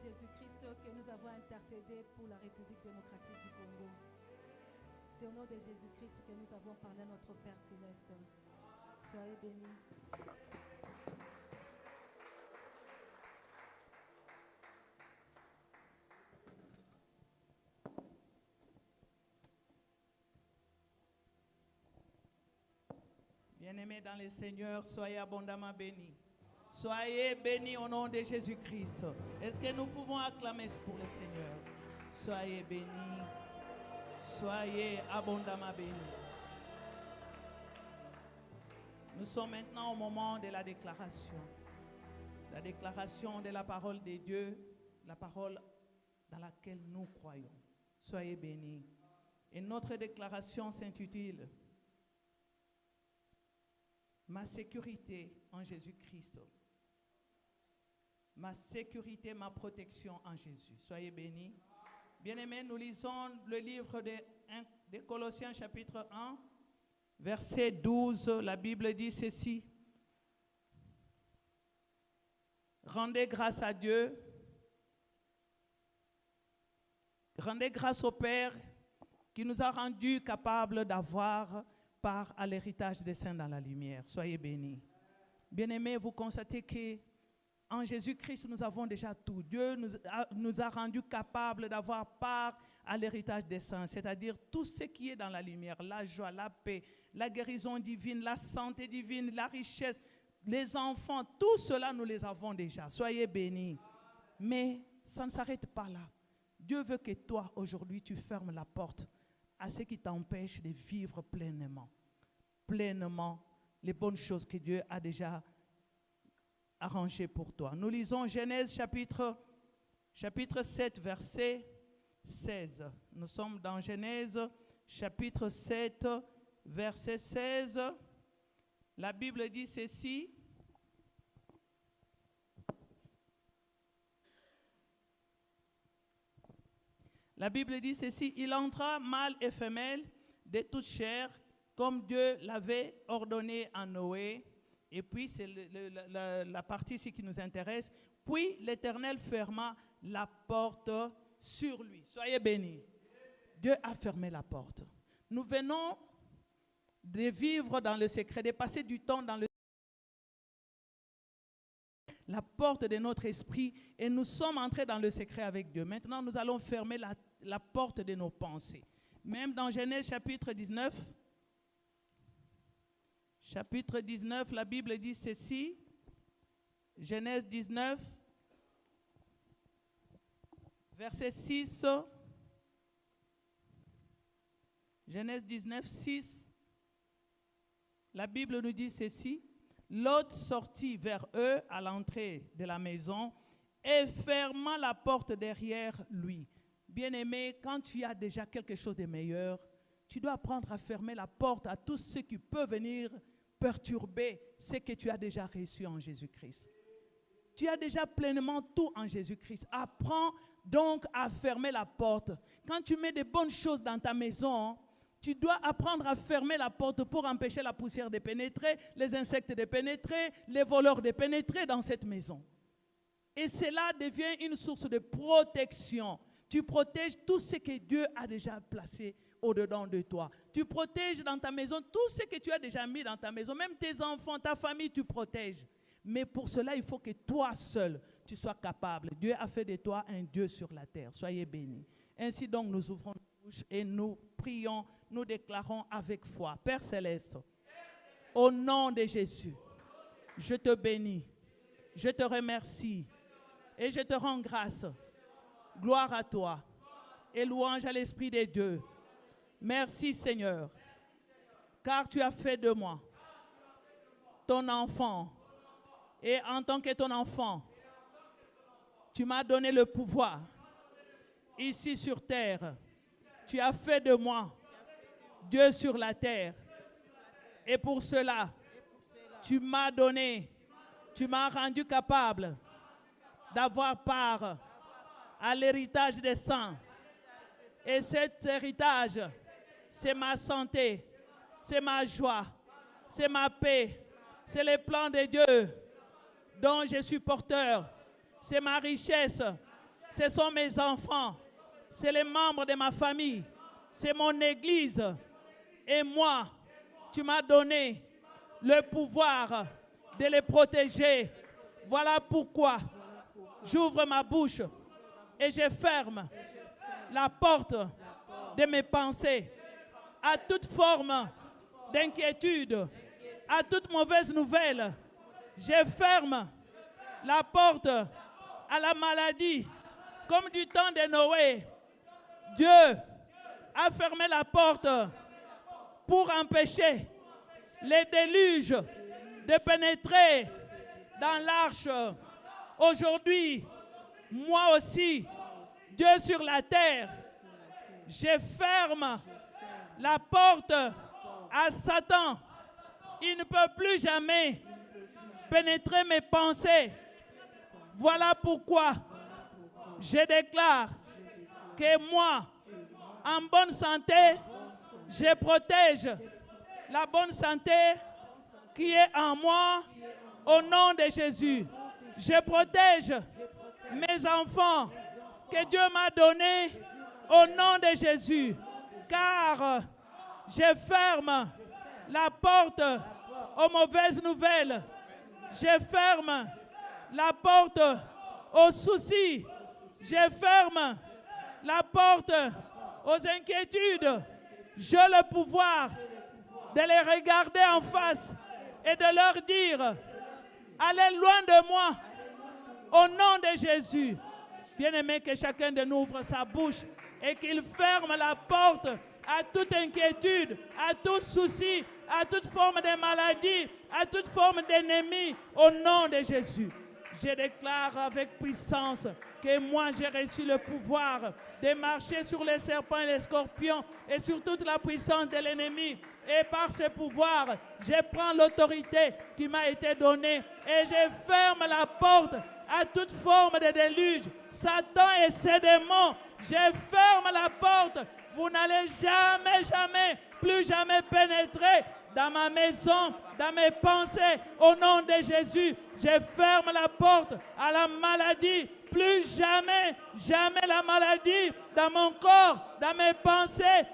Jésus-Christ que nous avons intercédé pour la République démocratique du Congo. C'est au nom de Jésus-Christ que nous avons parlé à notre Père Céleste. Soyez bénis. Bien-aimés dans le Seigneur, soyez abondamment bénis. Soyez bénis au nom de Jésus-Christ. Est-ce que nous pouvons acclamer pour le Seigneur? Soyez bénis. Soyez abondamment bénis. Nous sommes maintenant au moment de la déclaration. La déclaration de la parole de Dieu, la parole dans laquelle nous croyons. Soyez bénis. Et notre déclaration s'intitule Ma sécurité en Jésus-Christ. Ma sécurité, ma protection en Jésus. Soyez bénis. Bien-aimés, nous lisons le livre de Colossiens chapitre 1, verset 12. La Bible dit ceci. Rendez grâce à Dieu. Rendez grâce au Père qui nous a rendus capables d'avoir part à l'héritage des saints dans la lumière. Soyez bénis. Bien-aimés, vous constatez qu'en Jésus-Christ, nous avons déjà tout. Dieu nous a rendus capables d'avoir part à l'héritage des saints, c'est-à-dire tout ce qui est dans la lumière, la joie, la paix, la guérison divine, la santé divine, la richesse, les enfants, tout cela, nous les avons déjà. Soyez bénis. Mais ça ne s'arrête pas là. Dieu veut que toi, aujourd'hui, tu fermes la porte à ce qui t'empêche de vivre pleinement les bonnes choses que Dieu a déjà arrangées pour toi. Nous lisons Genèse chapitre 7, verset 16. Nous sommes dans Genèse chapitre 7, verset 16. La Bible dit ceci. La Bible dit ceci, il entra mâle et femelle de toute chair, comme Dieu l'avait ordonné à Noé. Et puis, c'est la partie ici qui nous intéresse. Puis, l'Éternel ferma la porte sur lui. Soyez bénis. Dieu a fermé la porte. Nous venons de vivre dans le secret, de passer du temps dans la porte de notre esprit et nous sommes entrés dans le secret avec Dieu. Maintenant, nous allons fermer la porte de nos pensées. Même dans Genèse chapitre 19, la Bible dit ceci. Genèse 19, verset 6. Genèse 19, 6. La Bible nous dit ceci. Lot sortit vers eux à l'entrée de la maison et ferma la porte derrière lui. Bien-aimé, quand tu as déjà quelque chose de meilleur, tu dois apprendre à fermer la porte à tout ce qui peut venir perturber ce que tu as déjà reçu en Jésus-Christ. Tu as déjà pleinement tout en Jésus-Christ. Apprends donc à fermer la porte. Quand tu mets des bonnes choses dans ta maison, tu dois apprendre à fermer la porte pour empêcher la poussière de pénétrer, les insectes de pénétrer, les voleurs de pénétrer dans cette maison. Et cela devient une source de protection. Tu protèges tout ce que Dieu a déjà placé au-dedans de toi. Tu protèges dans ta maison tout ce que tu as déjà mis dans ta maison. Même tes enfants, ta famille, tu protèges. Mais pour cela, il faut que toi seul, tu sois capable. Dieu a fait de toi un Dieu sur la terre. Soyez bénis. Ainsi donc, nous ouvrons nos bouches et nous prions, nous déclarons avec foi. Père Céleste, au nom de Jésus, je te bénis, je te remercie et je te rends grâce. Gloire à toi et louange à l'Esprit de Dieu. Merci Seigneur, car tu as fait de moi ton enfant. Et en tant que ton enfant, tu m'as donné le pouvoir ici sur terre. Tu as fait de moi Dieu sur la terre. Et pour cela, tu m'as donné, tu m'as rendu capable d'avoir part à l'héritage des saints. Et cet héritage, c'est ma santé, c'est ma joie, c'est ma paix, c'est les plans de Dieu dont je suis porteur. C'est ma richesse, Ce sont mes enfants. C'est les membres de ma famille. C'est mon église. Et moi, tu m'as donné le pouvoir de les protéger. Voilà pourquoi j'ouvre ma bouche et je ferme la porte de mes pensées à toute forme d'inquiétude, à toute mauvaise nouvelle. Je ferme la porte à la maladie, comme du temps de Noé. Dieu a fermé la porte pour empêcher les déluges de pénétrer dans l'arche. Aujourd'hui, moi aussi, Dieu sur la terre, je ferme la porte à Satan. Il ne peut plus jamais pénétrer mes pensées. Voilà pourquoi je déclare que moi, en bonne santé, je protège la bonne santé qui est en moi au nom de Jésus. Je protège mes enfants que Dieu m'a donnés au nom de Jésus. Car je ferme la porte aux mauvaises nouvelles. Je ferme la porte aux soucis. Je ferme la porte aux inquiétudes. J'ai le pouvoir de les regarder en face et de leur dire: allez loin de moi au nom de Jésus. Bien-aimé, que chacun de nous ouvre sa bouche et qu'il ferme la porte à toute inquiétude, à tout souci, à toute forme de maladie, à toute forme d'ennemi au nom de Jésus. Je déclare avec puissance que moi j'ai reçu le pouvoir de marcher sur les serpents et les scorpions et sur toute la puissance de l'ennemi. Et par ce pouvoir, je prends l'autorité qui m'a été donnée et je ferme la porte à toute forme de déluge. Satan et ses démons, je ferme la porte. Vous n'allez jamais, jamais, plus jamais pénétrer dans ma maison, dans mes pensées. Au nom de Jésus, je ferme la porte à la maladie. Plus jamais, jamais la maladie dans mon corps, dans mes pensées,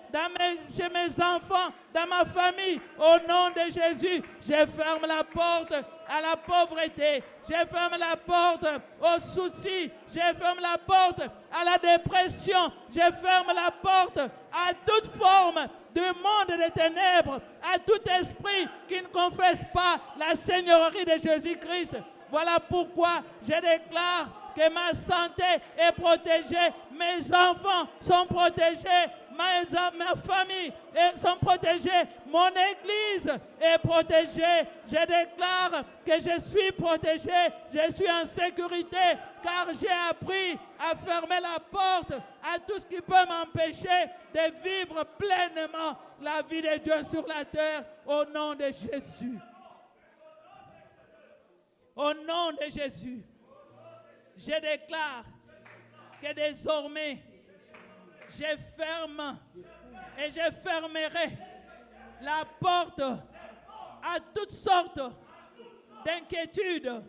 chez mes enfants, dans ma famille. Au nom de Jésus, je ferme la porte à la pauvreté. Je ferme la porte aux soucis. Je ferme la porte à la dépression. Je ferme la porte à toute forme de monde des ténèbres, à tout esprit qui ne confesse pas la Seigneurie de Jésus-Christ. Voilà pourquoi je déclare que ma santé est protégée, mes enfants sont protégés, ma famille sont protégés, mon église est protégée. Je déclare que je suis protégé, je suis en sécurité, car j'ai appris à fermer la porte à tout ce qui peut m'empêcher de vivre pleinement la vie de Dieu sur la terre, au nom de Jésus. Au nom de Jésus. Je déclare que désormais, je ferme et je fermerai la porte à toutes sortes d'inquiétudes,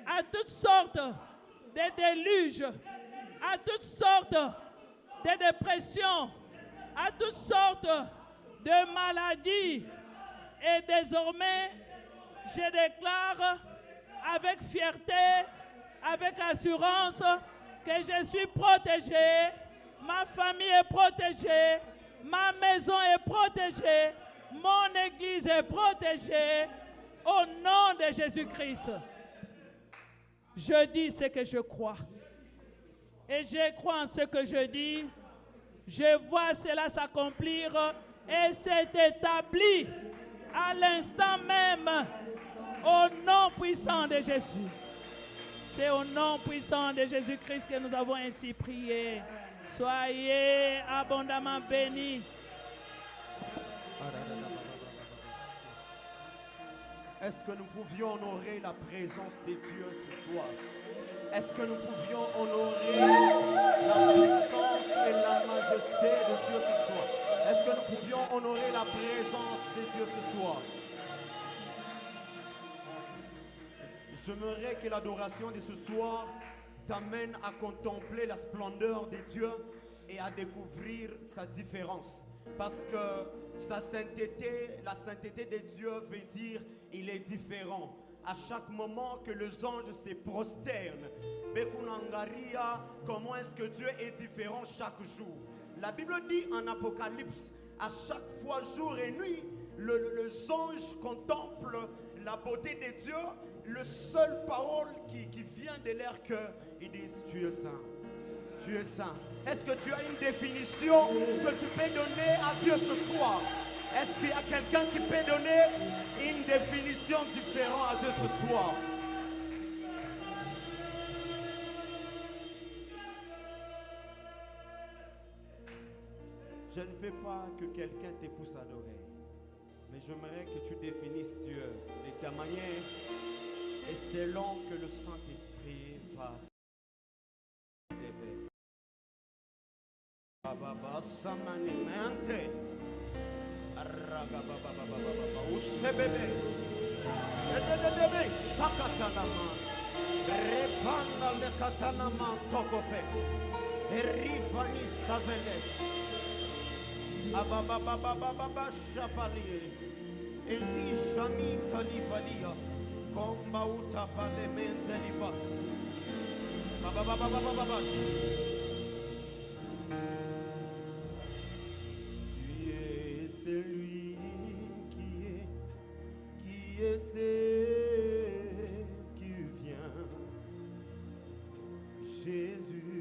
à toutes sortes de déluges, à toutes sortes de dépressions, à toutes sortes de maladies. Et désormais, je déclare avec fierté, avec assurance, que je suis protégé, ma famille est protégée, ma maison est protégée, mon église est protégée, au nom de Jésus-Christ. Je dis ce que je crois. Et je crois en ce que je dis. Je vois cela s'accomplir et c'est établi à l'instant même, au nom puissant de Jésus. C'est au nom puissant de Jésus-Christ que nous avons ainsi prié. Soyez abondamment bénis. Est-ce que nous pouvions honorer la présence de Dieu ce soir? Est-ce que nous pouvions honorer la puissance et la majesté de Dieu ce soir? Est-ce que nous pouvions honorer la présence de Dieu ce soir? J'aimerais que l'adoration de ce soir t'amène à contempler la splendeur de Dieu et à découvrir sa différence. Parce que sa sainteté, la sainteté de Dieu veut dire il est différent. À chaque moment que les anges se prosternent, comment est-ce que Dieu est différent chaque jour? La Bible dit en Apocalypse, à chaque fois, jour et nuit, les anges contemplent la beauté de Dieu. Le seul parole qui vient de leur cœur, ils disent tu es saint, tu es saint. Est-ce que tu as une définition que tu peux donner à Dieu ce soir? Est-ce qu'il y a quelqu'un qui peut donner une définition différente à Dieu ce soir? Je ne veux pas que quelqu'un te pousse à adorer, mais j'aimerais que tu définisses Dieu de ta manière et selon que le Saint-Esprit va t'aider. Baba samanimente arraga baba usebebe ededebe sakatanama repanda le katanama tokope erifani savele ababa chapalie elishami talivalia komba utapalemente liva baba. Celui qui était, qui vient, Jésus,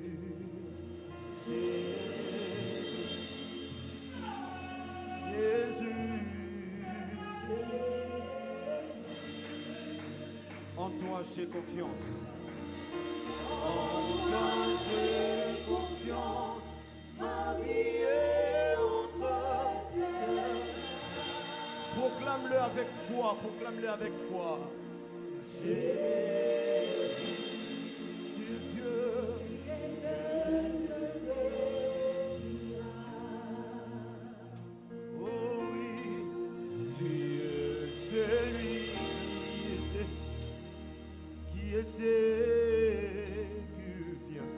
en toi j'ai confiance, en toi j'ai confiance, ma vie est entre tes mains. Proclame-le avec foi, proclame-le avec foi. Jésus, Dieu, oh oui, tu es celui qui était, qui vient.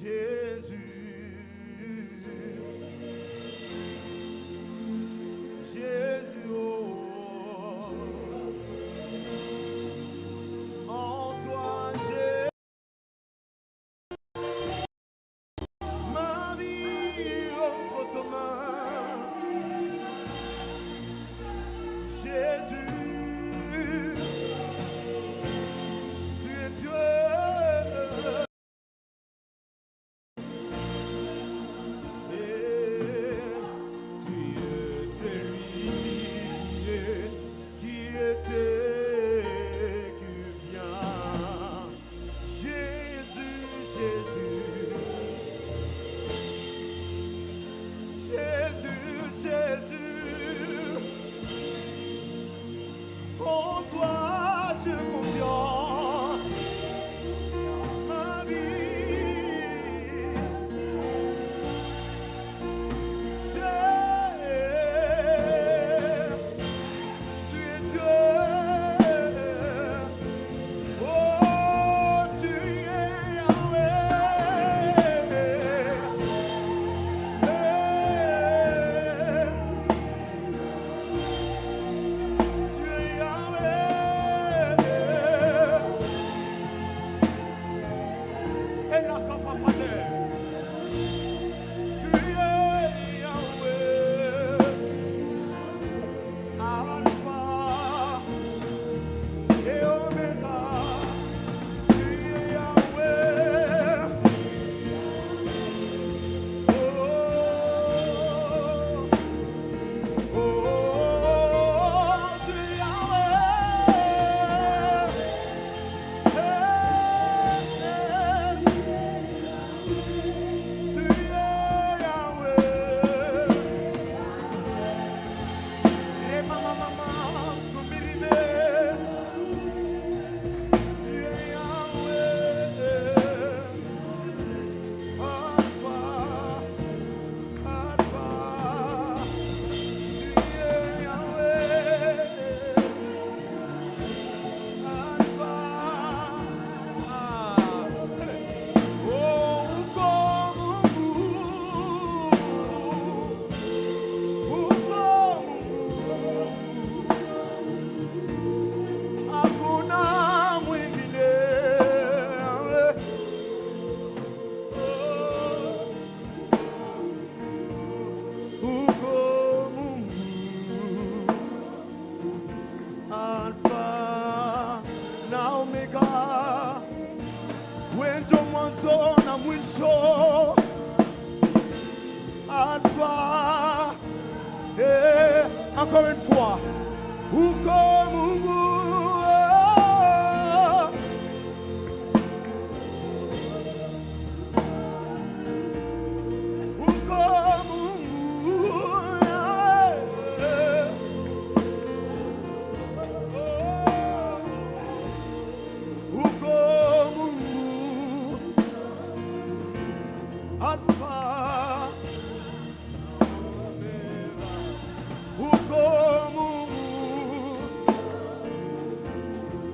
Jésus. Jésus, oh, en toi j'ai ma vie entre tes mains. Jésus,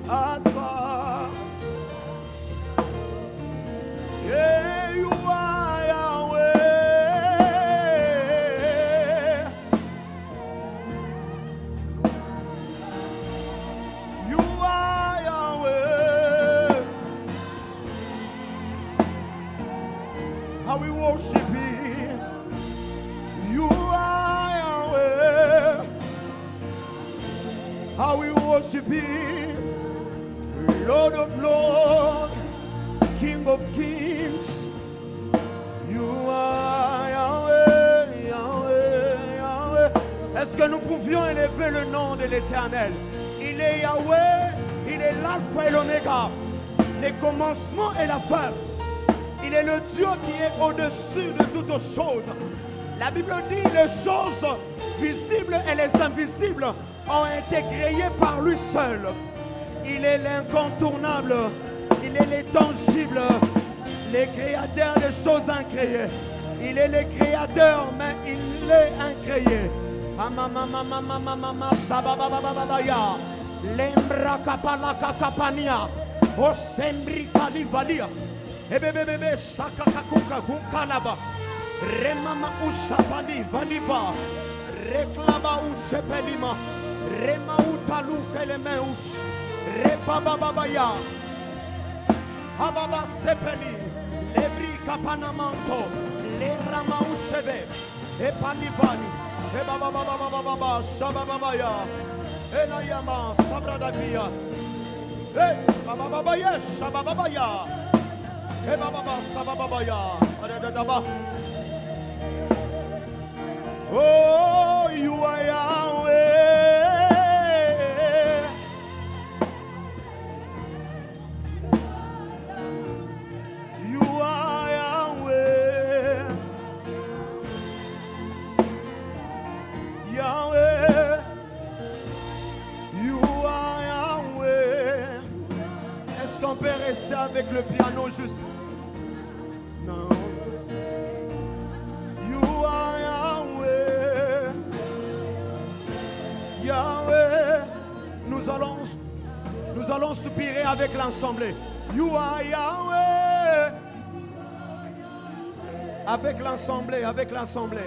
Alpha. Yeah, you are Yahweh. You are Yahweh. How we worship you. You are Yahweh. How we worship you. Lord of Lords, King of Kings. You are Yahweh, Yahweh, Yahweh. Est-ce que nous pouvions élever le nom de l'Éternel? Il est Yahweh, il est l'alpha et l'oméga, les commencements et la fin. Il est le Dieu qui est au-dessus de toutes choses. La Bible dit les choses visibles et les invisibles ont été créées par lui seul. Il est l'incontournable, il est l'intangible, le créateur des choses incréées. Il est le créateur, mais il est incréé. Lembra kapalaka kapania, osembri kalivalia, ebebebebe sakakakuka kunkalaba, remama usapali valiva, reklaba usepelima, rema utaluke lemeus, repabababaya, hababa sepeli, lebri kapanamanto, le rama usebe, epalivani, ebabababababa, shabababaya. Elayama sabradavia. Hey, bababaya, shabababaya. Hey, bababa, sabababaya. Adadadaba. Oh, you are Yahweh. You are Yahweh. Yahweh. On peut rester avec le piano juste. Non. You are Yahweh. Yahweh. Nous allons soupirer avec l'ensemble. You are Yahweh. Avec l'ensemble, avec l'ensemble.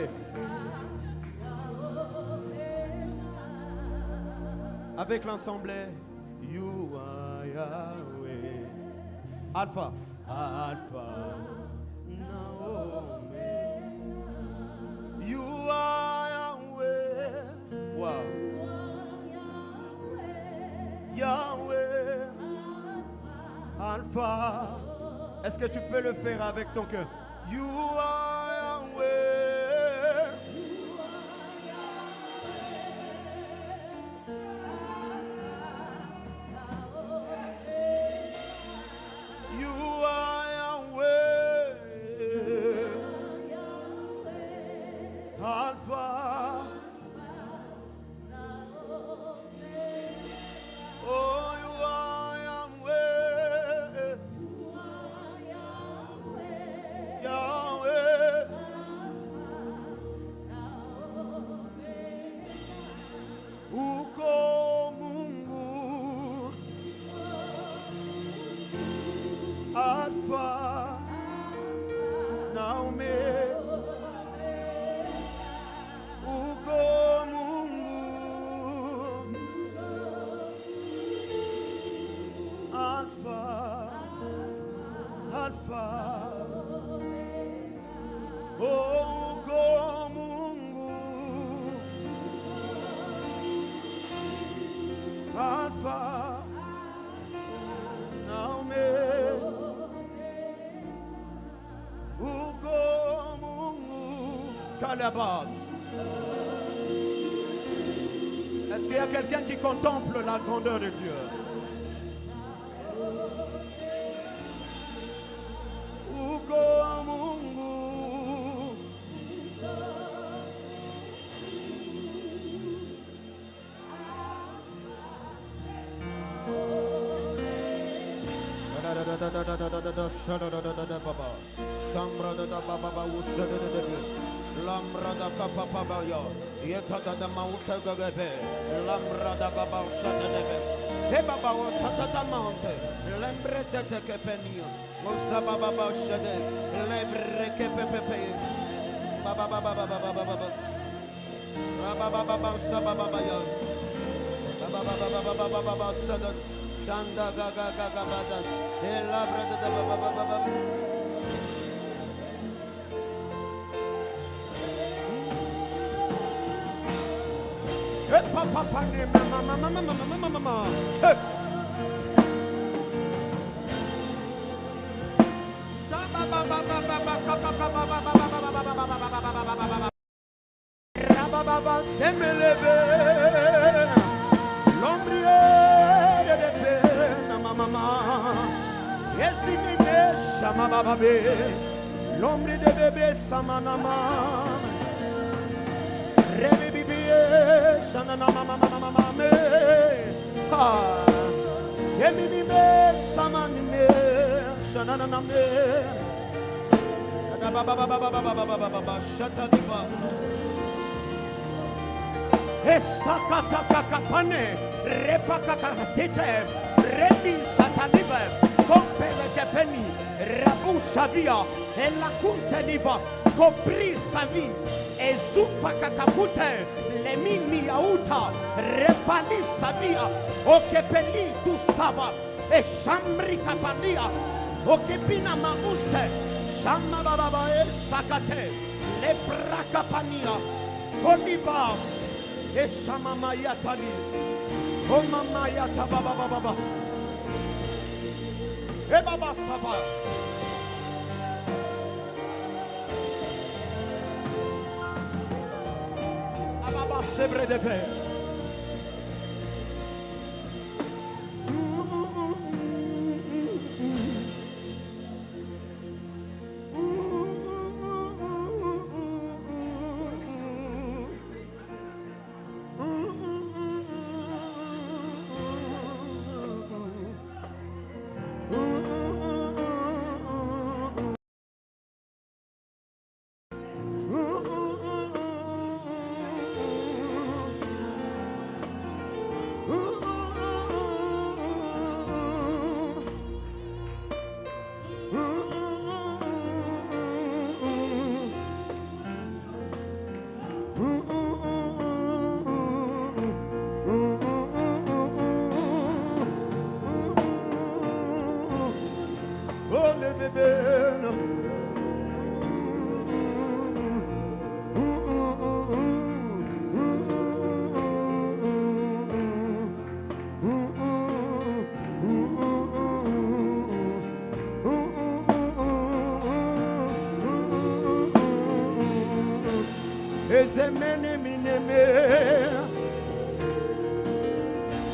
Avec l'ensemble. You are Yahweh. Alpha, Alpha, Naomi. You are Yahweh. Wow. Yahweh, Alpha. Est-ce que tu peux le faire avec ton cœur? You are Yahweh. La base. Est-ce qu'il y a quelqu'un qui contemple la grandeur de Dieu? Uko Mungu. Lambrada kapapabaya, yetada da mauta gagebe, lambrada baba usadebe, baba o tatatamante. Lembrete te che penio. Osa baba baba shade. Lebre che pepe. Baba baba baba baba baba. Baba baba baba baba baba ya. Baba baba baba baba baba sada. Shanda gaga gaga bada. Elabra de baba baba baba. Papa ne mama. Rababa se me leve, l'ombriere de pena mama. Esi mi chama bababe, l'ombre de bébé samanama. Shana mama me ha yemi me samani me shana na me da baba shata diva esakata kakapane repakaka tete rebi sataniva compere kepeni rabu shavia e la kunte diva copri stavis e zuppa kakapute le mimi auta repalissa via o che pelli tu sava e shambri kapania o che pina mause shamma baba e sakate le brakapania oliva e shama mayatali o mama yata baba e baba sava Sempre de fe.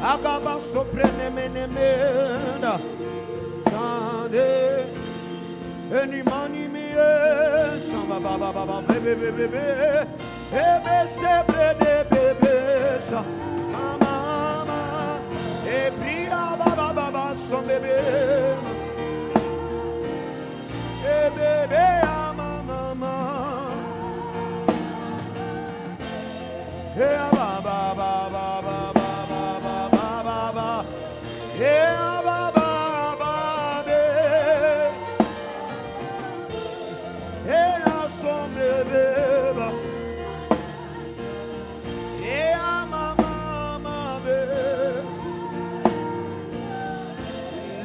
Agaba soprene menemena Sande Eni mani mie Samba baba baba bebe bebe Ebe sebre de bebe Mama Ebria baba baba son bebe Ebebe mama Ea baba baba yeah, baba, yeah, sombre beba, yeah, mama,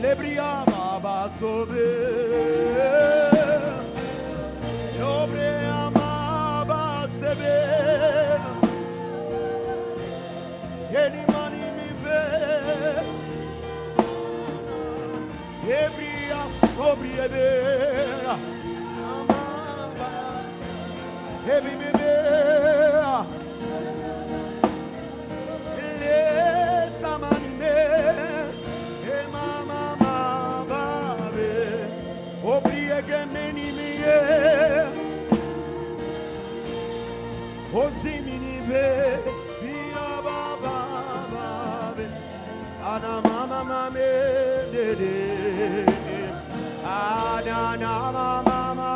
lebria baba sobe, lebria baba sebe, any money me ve. Ebria sobre ebera amaba ebi bebe le samanime e mama babe obrie gemeni mie osimini ve via baba babe ana mama mame dede ana mama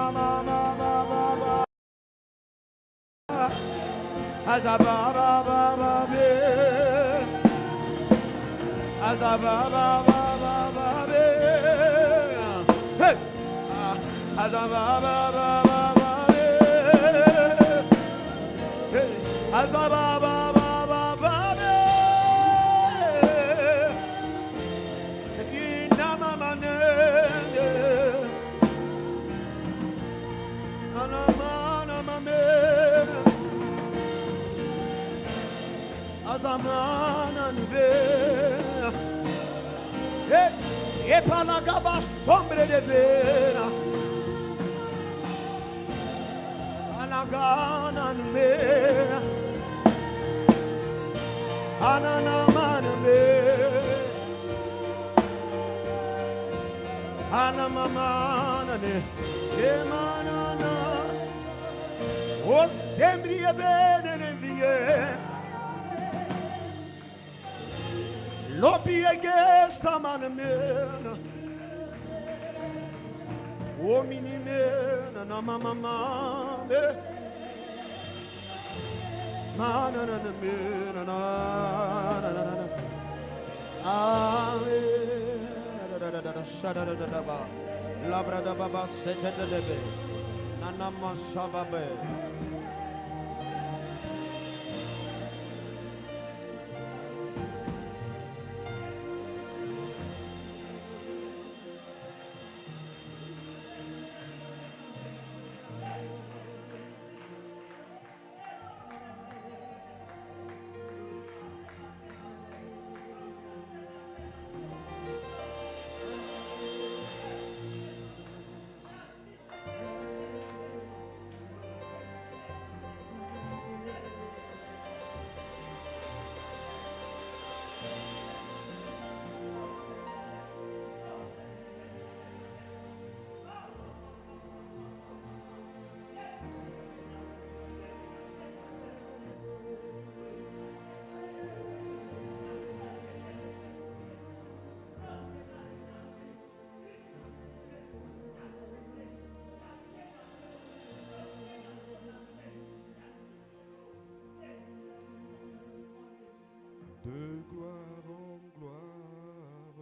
azaba baba be E palagaba sombre de vera Anagana me Ananaman me Anamamana ne Emanana O sembri e bene ne vie Lopi e che samanamena O minimena na mamama na na mena na Labra da baba sete de lebe Nana masababe De gloire en gloire,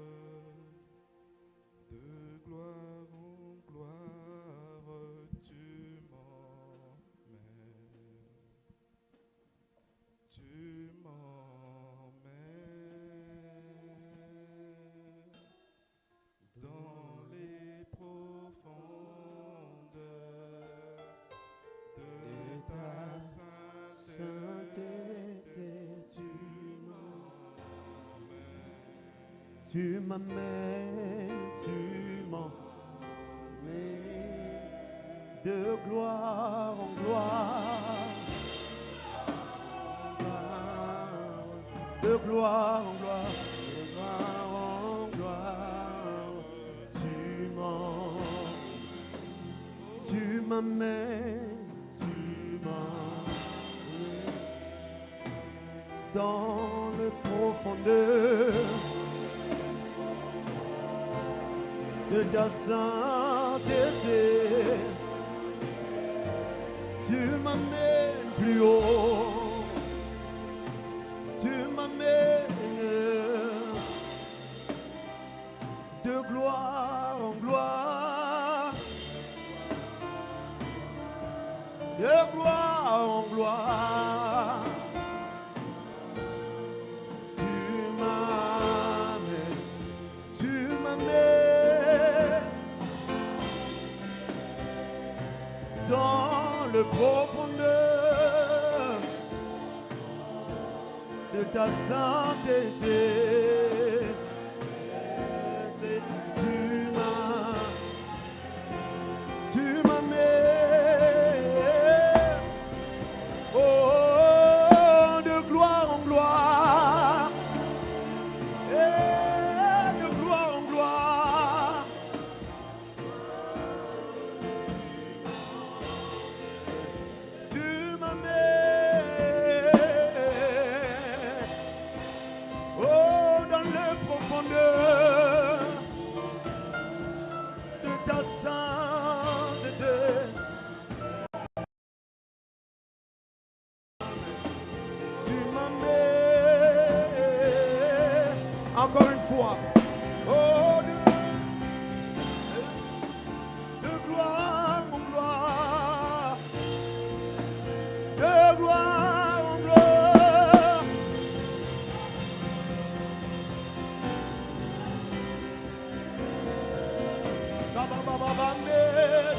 de gloire en gloire, tu m'emmènes dans les profondeurs de ta sainteté. Tu m'amènes, de gloire en gloire, de gloire en gloire, de gloire en gloire. Tu m'amènes, dans le profondeur de ta sainteté, tu m'amènes plus haut, tu m'amènes de gloire en gloire, de gloire en gloire. Tu m'amènes dans le profondeur de ta sainteté. Tu m'amènes, oh, de gloire en gloire, et de gloire en gloire. Tu m'amènes, oh, encore une fois. Oh, de gloire en gloire. De gloire en gloire.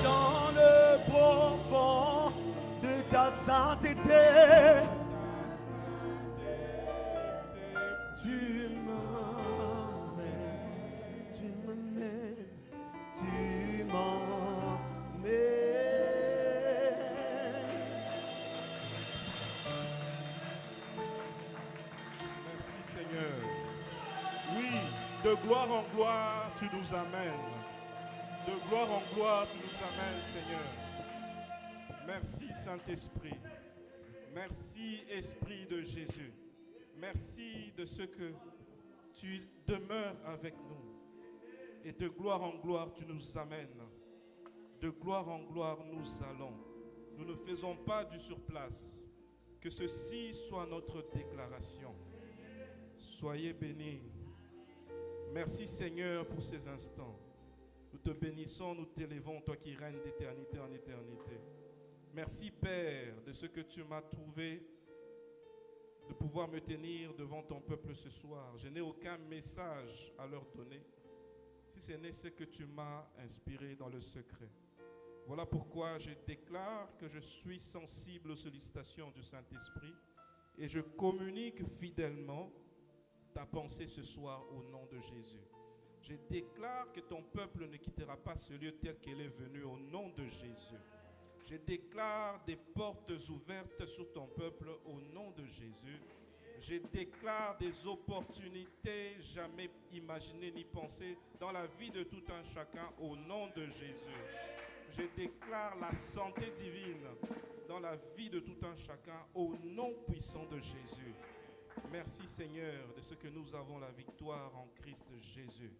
Dans le profond de ta sainteté, tu m'emmènes, tu m'emmènes, tu m'emmènes. Merci Seigneur. Oui, de gloire en gloire, tu nous amènes. De gloire en gloire, tu nous amènes, Seigneur. Merci Saint-Esprit. Merci Esprit de Jésus. Merci de ce que tu demeures avec nous. Et de gloire en gloire, tu nous amènes. De gloire en gloire, nous allons. Nous ne faisons pas du surplace. Que ceci soit notre déclaration. Soyez bénis. Merci Seigneur pour ces instants. Nous te bénissons, nous t'élevons, toi qui règnes d'éternité en éternité. Merci Père de ce que tu m'as trouvé, de pouvoir me tenir devant ton peuple ce soir. Je n'ai aucun message à leur donner, si ce n'est ce que tu m'as inspiré dans le secret. Voilà pourquoi je déclare que je suis sensible aux sollicitations du Saint-Esprit et je communique fidèlement ta pensée ce soir au nom de Jésus. Je déclare que ton peuple ne quittera pas ce lieu tel qu'il est venu au nom de Jésus. Je déclare des portes ouvertes sur ton peuple au nom de Jésus. Je déclare des opportunités jamais imaginées ni pensées dans la vie de tout un chacun au nom de Jésus. Je déclare la santé divine dans la vie de tout un chacun au nom puissant de Jésus. Merci Seigneur de ce que nous avons la victoire en Christ Jésus.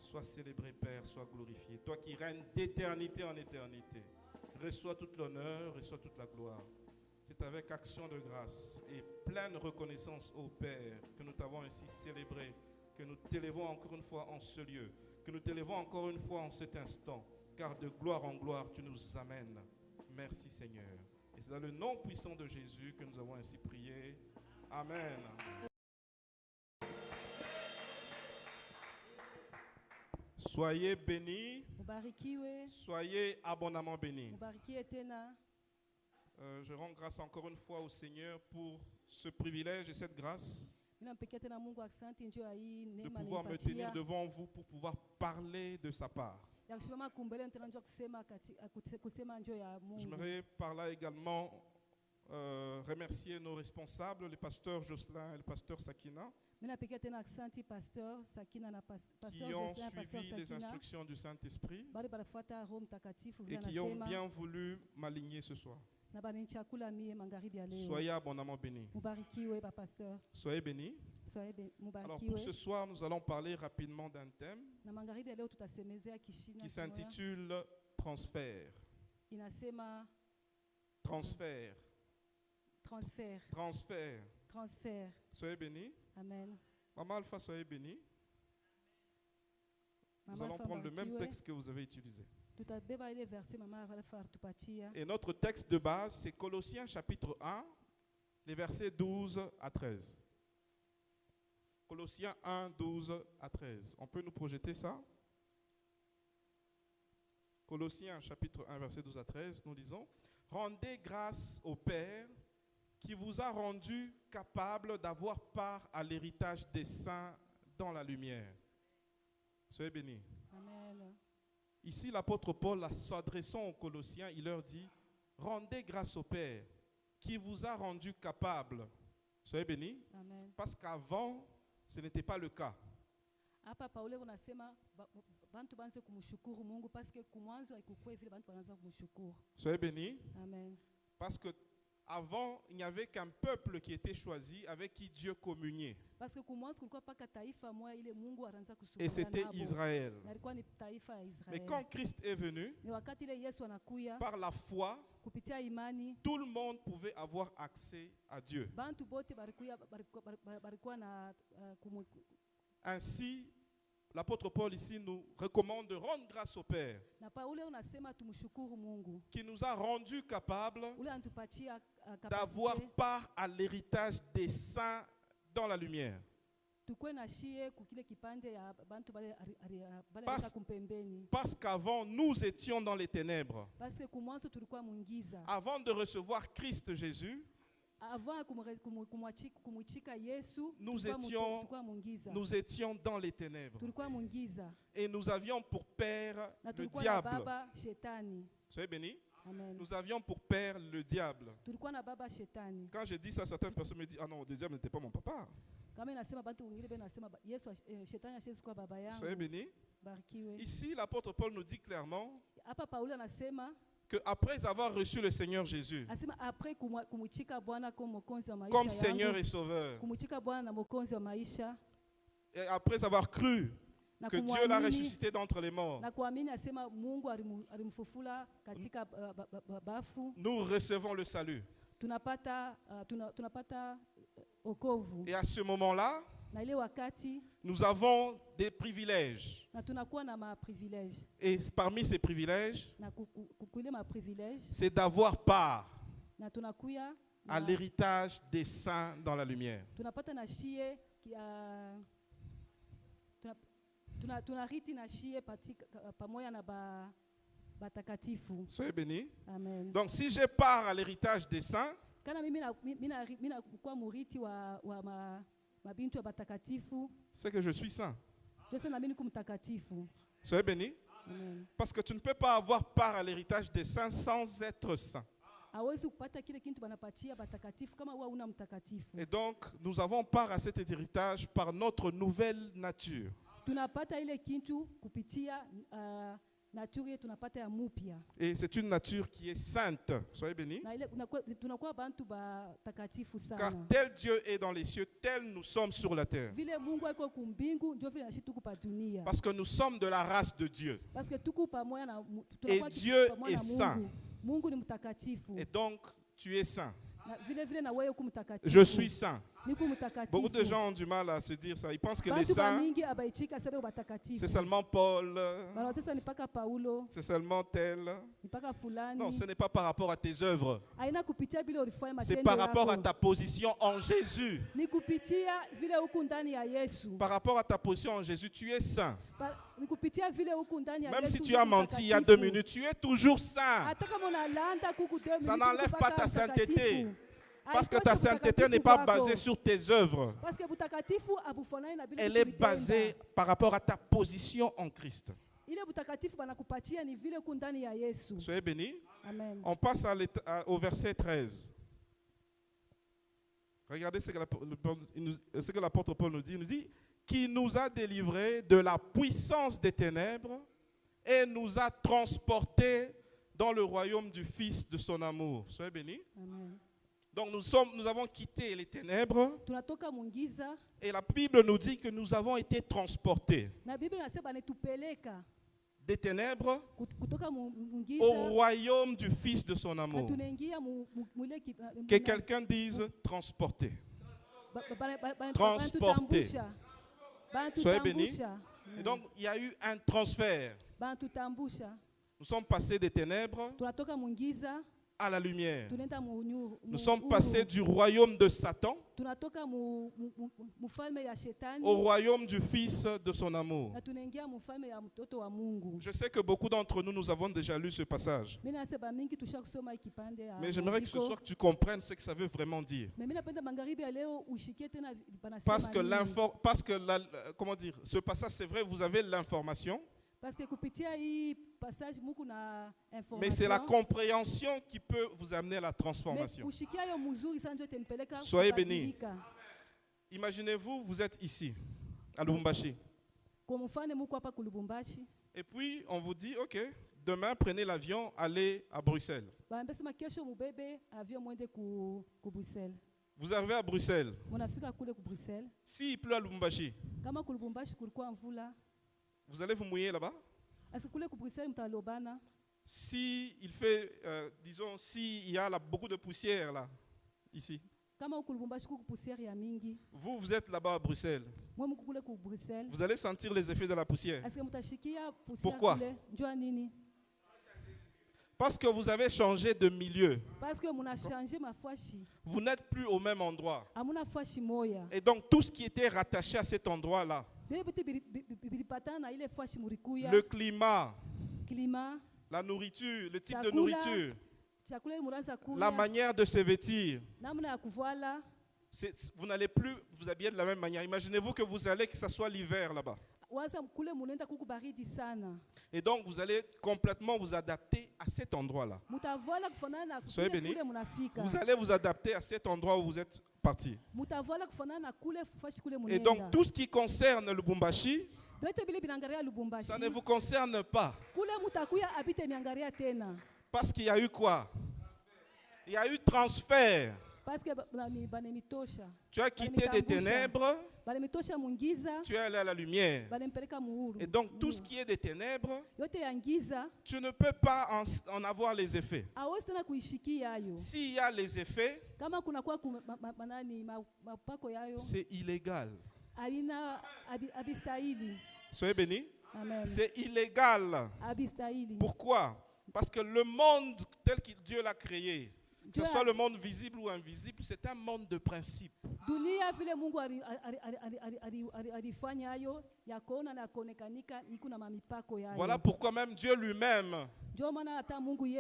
Sois célébré Père, sois glorifié. Toi qui règnes d'éternité en éternité, reçois toute l'honneur, reçois toute la gloire. C'est avec action de grâce et pleine reconnaissance au Père que nous t'avons ainsi célébré, que nous t'élevons encore une fois en ce lieu, que nous t'élevons encore une fois en cet instant, car de gloire en gloire tu nous amènes. Merci Seigneur. Et c'est dans le nom puissant de Jésus que nous avons ainsi prié. Amen. Soyez bénis, Mubarikiwe, soyez abondamment bénis. mubarikiwe tena. Je rends grâce encore une fois au Seigneur pour ce privilège et cette grâce Ninampikia tena Mungu asante njoo ya hii de neema pouvoir me tenir devant vous pour pouvoir parler de sa part. ya kusimama kumbele tena njoo kusema njoo ya Mungu. J'aimerais par là également remercier nos responsables, le pasteur Jocelyn et le pasteur Sakina, Ninampikia tena asante pasteur Sakina na pasteur qui ont Jocelyn, pasteur suivi les Sakina. instructions du Saint-Esprit Bali banafuata Roho Mtakatifu et vile qui ont anasema bien voulu m'aligner ce soir. na banichakula mie magharibi ya leo. Soyez abondamment bénis. Mubarikiwe ba pasteur. Soyez bénis. Soyez Alors pour mubarikiwe. ce soir, nous allons parler rapidement d'un thème Na magharibi ya leo tutasemezea kishina qui kimoya. s'intitule transfert. Inasema Transfert. transfert. Transfert. Transfert. Soyez bénis. Amen. Maman Alpha, soyez bénis. Nous Mama allons Alpha prendre le même mbarikiwe. texte que vous avez utilisé. Tutabeba ile verset mama Alpha tupatia. Et notre texte de base, c'est Colossiens chapitre 1, les versets 12 à 13. Colossiens 1, 12 à 13. On peut nous projeter ça? Colossiens chapitre 1, verset 12 à 13, nous lisons: Rendez grâce au Père qui vous a rendu capable d'avoir part à l'héritage des saints dans la lumière. Soyez bénis. Amen. Ici, l'apôtre Paul, s'adressant aux Colossiens, il leur dit: rendez grâce au Père qui vous a rendu capable. Soyez bénis. Amen. Parce qu'avant, ce n'était pas le cas. Hapa Paulo kunasema bantu banze kumshukuru Mungu paske kumwanzo haikukuwa vile bantu wanaanza kumshukuru. Soyez bénis. Amen. Parce que avant, il n'y avait qu'un peuple qui était choisi avec qui Dieu communiait. Paske kumwanzo kulikuwa paka taifa moja ile Mungu anaanza Et kusukuma c'était nabo. Israël. Na ilikuwa ni taifa ya Israeli. Mais quand Christ est venu, Ni wakati ile Yesu anakuya par la foi, kupitia imani tout le monde pouvait avoir accès à Dieu. bantu bote barikuwa na Ainsi, l'apôtre Paul ici nous recommande de rendre grâce au Père Na Paulo unasema tumshukuru Mungu. qui nous a rendus capables Ule anatupatia d'avoir kapasite. part à l'héritage des saints dans la lumière. Tukwe na shie kukile kipande ya bantu bale bale Pas- weka kumpembeni. Parce qu'avant, nous étions dans les ténèbres. Parce que kumwanzo tulikuwa mungiza. Avant de recevoir Christ Jésus, Avant kumwichika Yesu, Nous tulikuwa mungiza. nous étions dans les ténèbres. Tulikuwa mungiza. Et nous avions pour père Na le tulikuwa na diable. baba shetani. Soyez bénis. Amen. Nous avions pour père le diable. Tulikuwa na baba shetani. Quand je dis ça, certaines personnes me disent, ah non, le diable n'était pas mon papa. Kama inasema bantu wengine bena nasema Yesu shetani ashezi kuwa baba Soyez yangu. bénis. Barikiwe. Ici, l'apôtre Paul nous dit clairement Hapa Paulo anasema qu'après avoir reçu le Seigneur Jésus asema après kumwichika Bwana kama mwokozi wa maisha comme yangu. Seigneur et Sauveur, Kumwichika Bwana na mwokozi wa maisha et après avoir cru na que Dieu l'a kumwamini ressuscité d'entre les morts, na kuamini asema Mungu alimfufula katika bafu, nous recevons le salut. tunapata tunapata wokovu. Et à ce moment-là, Na ile wakati nous avons des privilèges. na tunakuwa na maprivilege Et parmi ces privilèges, na kukuile maprivilege c'est d'avoir part na tunakuya à na l'héritage des saints dans la lumière. tunapata na shie tunariti na shie pamoja na batakatifu. Soyez bénis. Amen. Donc si j'ai part à l'héritage des saints, Kana mina kuwa muriti wa mabintu wa batakatifu, c'est que je suis saint. Yesu na mimi kumtakatifu. Soyez bénis. Amen. Parce que tu ne peux pas avoir part à l'héritage des saints sans être saint. Hawezi kupata kile kintu banapatia batakatifu kama wewe una mtakatifu. Et donc, nous avons part à cet héritage par notre nouvelle nature. Tunapata ile kintu kupitia nature yetu tunapata ya mupya. Et c'est une nature qui est sainte. Soyez bénis. Na ile tunakuwa bantu batakatifu Car sana. tel Dieu est dans les cieux, tel nous sommes sur la terre. Vile Mungu iko kumbingu ndio vile nasi tuko pa dunia. Parce que nous sommes de la race de Dieu. Parce que tuko pamoja na Et Dieu est Mungu. saint. Mungu ni mtakatifu. Et donc, tu es saint. Na vile na wewe uko mtakatifu. Je suis saint. Niko mtakatifu. Beaucoup de gens ont du mal à se dire ça. Ils pensent que les Bantu saints, bamingi abaichika sebe batakatifu. c'est seulement Paul, Bana sasa ni paka Paulo, c'est seulement tel. ni paka fulani. Non, ce n'est pas par rapport à tes œuvres. Haina kupitia vile ulifanya C'est matendo par rapport à yako. ta position en Jésus. Ni kupitia vile uko ndani ya Yesu. Par rapport à ta position en Jésus, tu es saint. Ni kupitia vile uko ndani ya Même Yesu. si tu as menti il y a 2 minutes, tu es toujours saint. Hata kama unalanda kuku 2 minutes. Ça n'enlève pas ta sainteté. Parce que Haitoshe ta sainteté utakatifu n'est pas wako. basée sur tes œuvres. Parce que butakatifu abufanani na vile Elle est tulitenda. basée par rapport à ta position en Christ. Ile butakatifu banakupatia ni vile uko ndani ya Yesu. Soyez bénis. Amen. On passe au verset 13. Regardez ce que l'apôtre Paul nous dit. Il nous dit qui nous a délivrés de la puissance des ténèbres et nous a transportés dans le royaume du Fils de son amour. Soyez bénis. Amen. Donc nous avons quitté les ténèbres Tunatoka mungiza et la Bible nous dit que nous avons été transportés na Biblia inasema netupeleka des ténèbres kutoka au mungiza royaume du Fils de son na amour. tunaingia mule Que quelqu'un dise transporté. Transporté. Soyez bénis. Et donc, il y a eu un transfert. Nous sommes passés des ténèbres tunatoka mungiza à la lumière. tunaenda Nous sommes passés du royaume de Satan tunatoka mfalme ya shetani au royaume du Fils de son amour. na tunaingia mfalme ya mtoto wa Mungu. Je sais que beaucoup d'entre nous, nous avons déjà lu ce passage. Mimi nasema mingi tushakusoma ikipande ya Mais j'aimerais que ce maandiko. soir que tu comprennes ce que ça veut vraiment dire. Mais mimi napenda magharibi ya leo ushikie tena banasema Parce que comment dire, ce passage, c'est vrai, vous avez l'information, parce que kupitia hii passage muku na information. mais c'est la compréhension qui peut vous amener à la transformation. Mais kushikia yo mzuri sana ndio tempeleka. Soyez bénis. Imaginez-vous, vous êtes ici, à Lubumbashi. Kwa mfano muko hapa kulubumbashi. Et puis, on vous dit, OK, demain, prenez l'avion, allez à Bruxelles. Baambesema kesho mubebe avion mwende ku Bruxelles. Vous arrivez à Bruxelles. Munafika kule ku Bruxelles. S'il pleut à Lubumbashi, Kama ku Lubumbashi kulikuwa mvula. vous allez vous mouiller là-bas? Est-ce que kule ku Bruxelles mtalobana? Si il fait, disons, s'il y a beaucoup de poussière là, ici, Kama huku Lubumbashi kuku poussière ya mingi. Vous êtes là-bas à Bruxelles. Mwe mko kule ku Bruxelles. Vous allez sentir les effets de la poussière. Est-ce que mtashikia poussière Pourquoi? kule? Njua nini? Parce que vous avez changé de milieu. Parce que muna changé ma fashi. Vous n'êtes plus au même endroit. Amuna fashi moya. Et donc tout ce qui était rattaché à cet endroit-là, le climat, la nourriture, le type de nourriture, la manière de se vêtir, vous n'allez plus vous habiller de la même manière. Imaginez-vous que vous allez, que ce soit l'hiver là-bas. Et donc vous allez complètement vous adapter à cet endroit-là. Soyez bénis. Vous allez vous adapter à cet endroit où vous êtes parti. Et donc tout ce qui concerne le Lubumbashi, ça ne vous concerne pas. Parce qu'il y a eu quoi? Il y a eu transfert. Tu as quitté des ténèbres, tu es allé à la lumière. Et donc tout ce qui est des ténèbres, tu ne peux pas en avoir les effets. S'il y a les effets, c'est illégal. Soyez bénis. C'est illégal. Pourquoi? Parce que le monde tel que Dieu l'a créé, que ce soit le monde visible ou invisible, c'est un monde de principes. Voilà pourquoi même Dieu lui-même,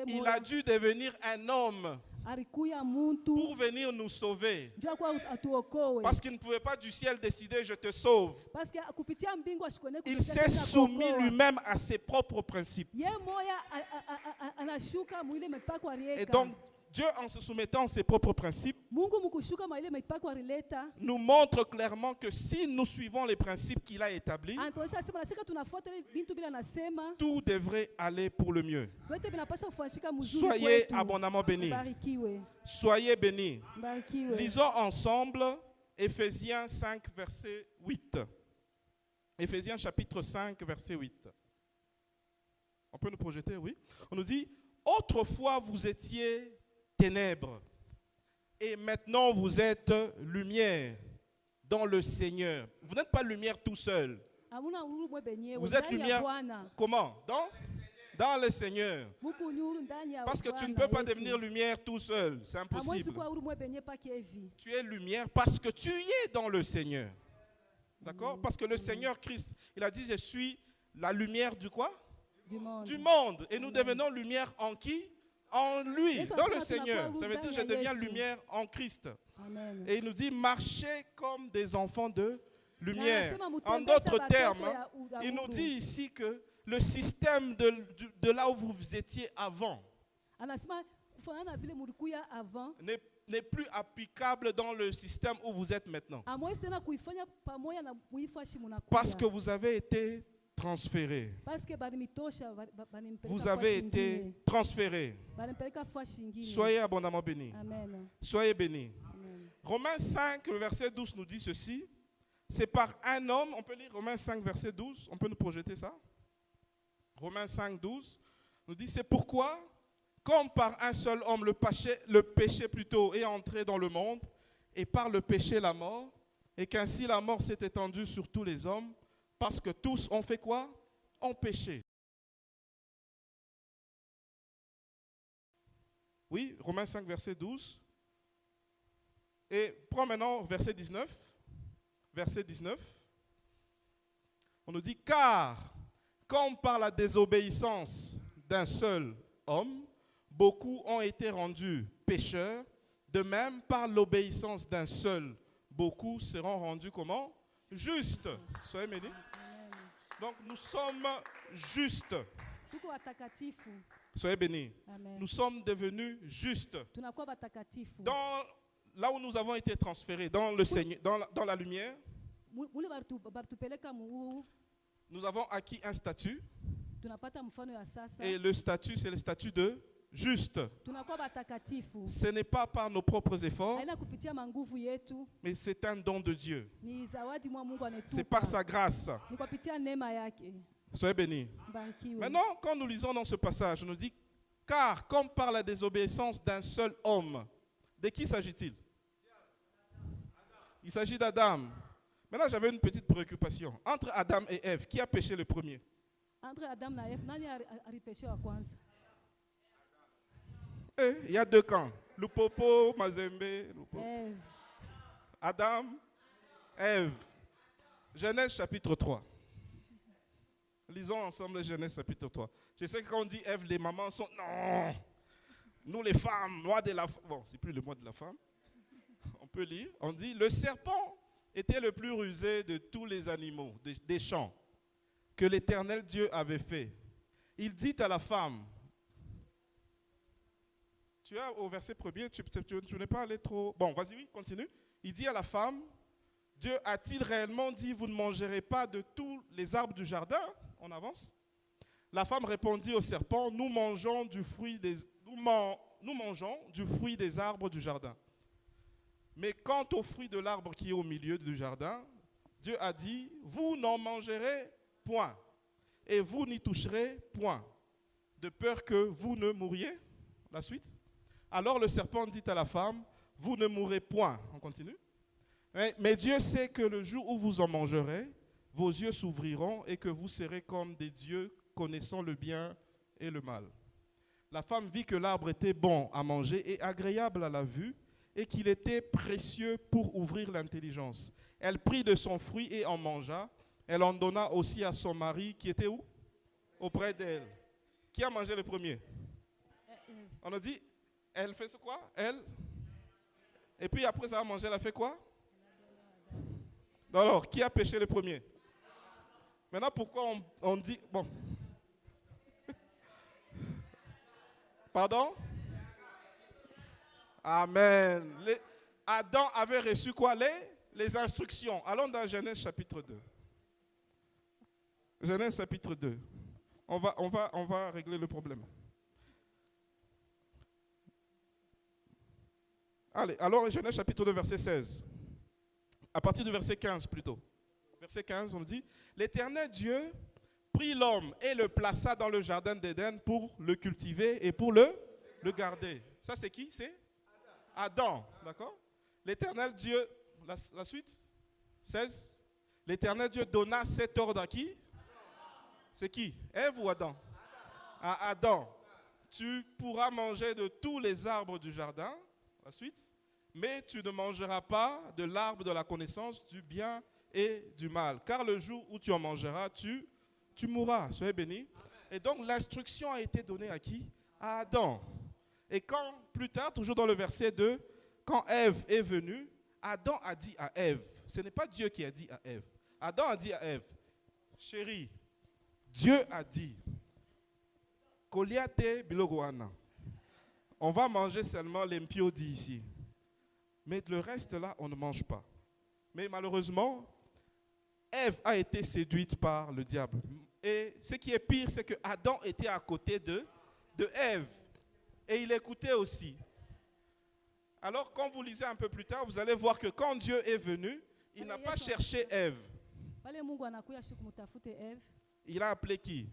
il a dû devenir un homme pour venir nous sauver. Parce qu'il ne pouvait pas du ciel décider je te sauve. Il s'est soumis lui-même à ses propres principes. Et donc Dieu, en se soumettant à ses propres principes, nous montre clairement que si nous suivons les principes qu'il a établis, tout devrait aller pour le mieux. Soyez abondamment bénis. Soyez bénis. Lisons ensemble Éphésiens 5, verset 8. Éphésiens chapitre 5, verset 8. On peut nous projeter, oui. On nous dit, autrefois vous étiez ténèbres, et maintenant vous êtes lumière dans le Seigneur. Vous n'êtes pas lumière tout seul. Vous êtes lumière comment? Dans le Seigneur. Parce que tu ne peux pas devenir lumière tout seul. C'est impossible. Tu es lumière parce que tu y es dans le Seigneur. D'accord? Parce que le Seigneur Christ, il a dit, je suis la lumière du quoi? Du monde. Et nous devenons lumière en qui? En lui, dans le Seigneur. Ça veut dire je deviens lumière en Christ. Amen. Et il nous dit marchez comme des enfants de lumière. En d'autres termes, il nous dit ici que le système de là où vous étiez avant n'est plus applicable dans le système où vous êtes maintenant. Parce que vous avez été transféré. Vous avez été transféré. Soyez abondamment bénis. Soyez bénis. Romains 5, le verset 12 nous dit ceci. C'est par un homme, on peut lire Romains 5, verset 12, on peut nous projeter ça. Romains 5, 12 nous dit, c'est pourquoi, comme par un seul homme, le péché plutôt est entré dans le monde, et par le péché la mort, et qu'ainsi la mort s'est étendue sur tous les hommes, parce que tous ont fait quoi? Ont péché. Oui, Romains 5, verset 12. Et prends maintenant verset 19. Verset 19. On nous dit, car, comme par la désobéissance d'un seul homme, beaucoup ont été rendus pécheurs, de même par l'obéissance d'un seul, beaucoup seront rendus comment? Justes. Soyez bénis. Donc nous sommes justes. Soyez bénis. Nous sommes devenus justes. Là où nous avons été transférés, dans le Seigneur, dans la lumière, nous avons acquis un statut. Et le statut, c'est le statut de juste. Ce n'est pas par nos propres efforts, mais c'est un don de Dieu. C'est par sa grâce. Soyez bénis. Maintenant, quand nous lisons dans ce passage, on nous dit, car comme par la désobéissance d'un seul homme, de qui s'agit-il? Il s'agit d'Adam. Maintenant, j'avais une petite préoccupation. Entre Adam et Ève, qui a péché le premier? Entre Adam na Eve, nani alipesha wa kwanza? Il y a deux camps. Lupopo, Mazembe. Lupopo. Eve. Adam, Ève. Genèse chapitre 3. Lisons ensemble Genèse chapitre 3. Je sais que quand on dit Ève, les mamans sont... Non. Nous les femmes, moi de la femme. Bon, c'est plus le mot de la femme. On peut lire. On dit, le serpent était le plus rusé de tous les animaux des champs que l'Éternel Dieu avait fait. Il dit à la femme, tu as au verset premier, tu n'es pas allé trop... Bon, vas-y, oui, continue. Il dit à la femme, Dieu a-t-il réellement dit, vous ne mangerez pas de tous les arbres du jardin? On avance. La femme répondit au serpent, nous mangeons du fruit des arbres du jardin. Mais quant au fruit de l'arbre qui est au milieu du jardin, Dieu a dit, vous n'en mangerez point, et vous n'y toucherez point, de peur que vous ne mouriez. La suite. Alors le serpent dit à la femme, vous ne mourrez point. On continue. Mais Dieu sait que le jour où vous en mangerez, vos yeux s'ouvriront et que vous serez comme des dieux connaissant le bien et le mal. La femme vit que l'arbre était bon à manger et agréable à la vue, et qu'il était précieux pour ouvrir l'intelligence. Elle prit de son fruit et en mangea. Elle en donna aussi à son mari qui était où? Auprès d'elle. Qui a mangé le premier? On a dit, elle fait quoi? Elle. Et puis après ça a mangé, elle a fait quoi? Alors, qui a péché le premier? Maintenant, pourquoi on dit... Bon. Pardon? Amen. Adam avait reçu quoi? Les instructions. Allons dans Genèse chapitre 2. Genèse chapitre 2. On va régler le problème. Allez, alors Genèse chapitre 2, verset 16. À partir du verset 15 plutôt. Verset 15, on dit, l'Éternel Dieu prit l'homme et le plaça dans le jardin d'Éden pour le cultiver et pour le garder. Ça c'est qui? C'est Adam, d'accord? L'Éternel Dieu, la suite, 16. L'Éternel Dieu donna cet ordre à qui? C'est qui? Ève ou Adam? À Adam. Tu pourras manger de tous les arbres du jardin, la suite, mais tu ne mangeras pas de l'arbre de la connaissance du bien et du mal. Car le jour où tu en mangeras, tu mourras. Soyez bénis. Et donc l'instruction a été donnée à qui? À Adam. Et quand, plus tard, toujours dans le verset 2, quand Ève est venue, Adam a dit à Ève, ce n'est pas Dieu qui a dit à Ève, Adam a dit à Ève, chérie, Dieu a dit, Koliate bilogoana, on va manger seulement l'impiodi ici, mais le reste là, on ne mange pas. Mais malheureusement, Ève a été séduite par le diable. Et ce qui est pire, c'est que Adam était à côté de Ève. Et il écoutait aussi. Alors, quand vous lisez un peu plus tard, vous allez voir que quand Dieu est venu, il n'a pas cherché Ève. Il a appelé qui?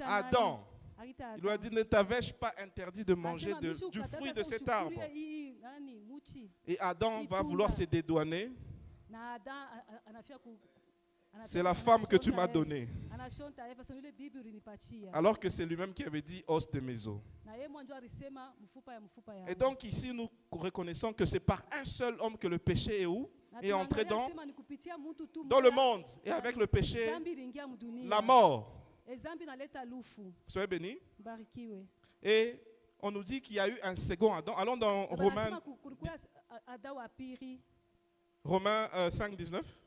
Adam. Il lui a dit, ne t'avais-je pas interdit de manger du fruit de cet arbre? Et Adam va vouloir se dédouaner. C'est la femme que tu m'as donnée. Alors que c'est lui-même qui avait dit os de mes os. Et donc ici nous reconnaissons que c'est par un seul homme que le péché est où? Est entré dans le monde. Et avec le péché, la mort. Soyez bénis. Et on nous dit qu'il y a eu un second Adam. Allons dans Romains 5, 19.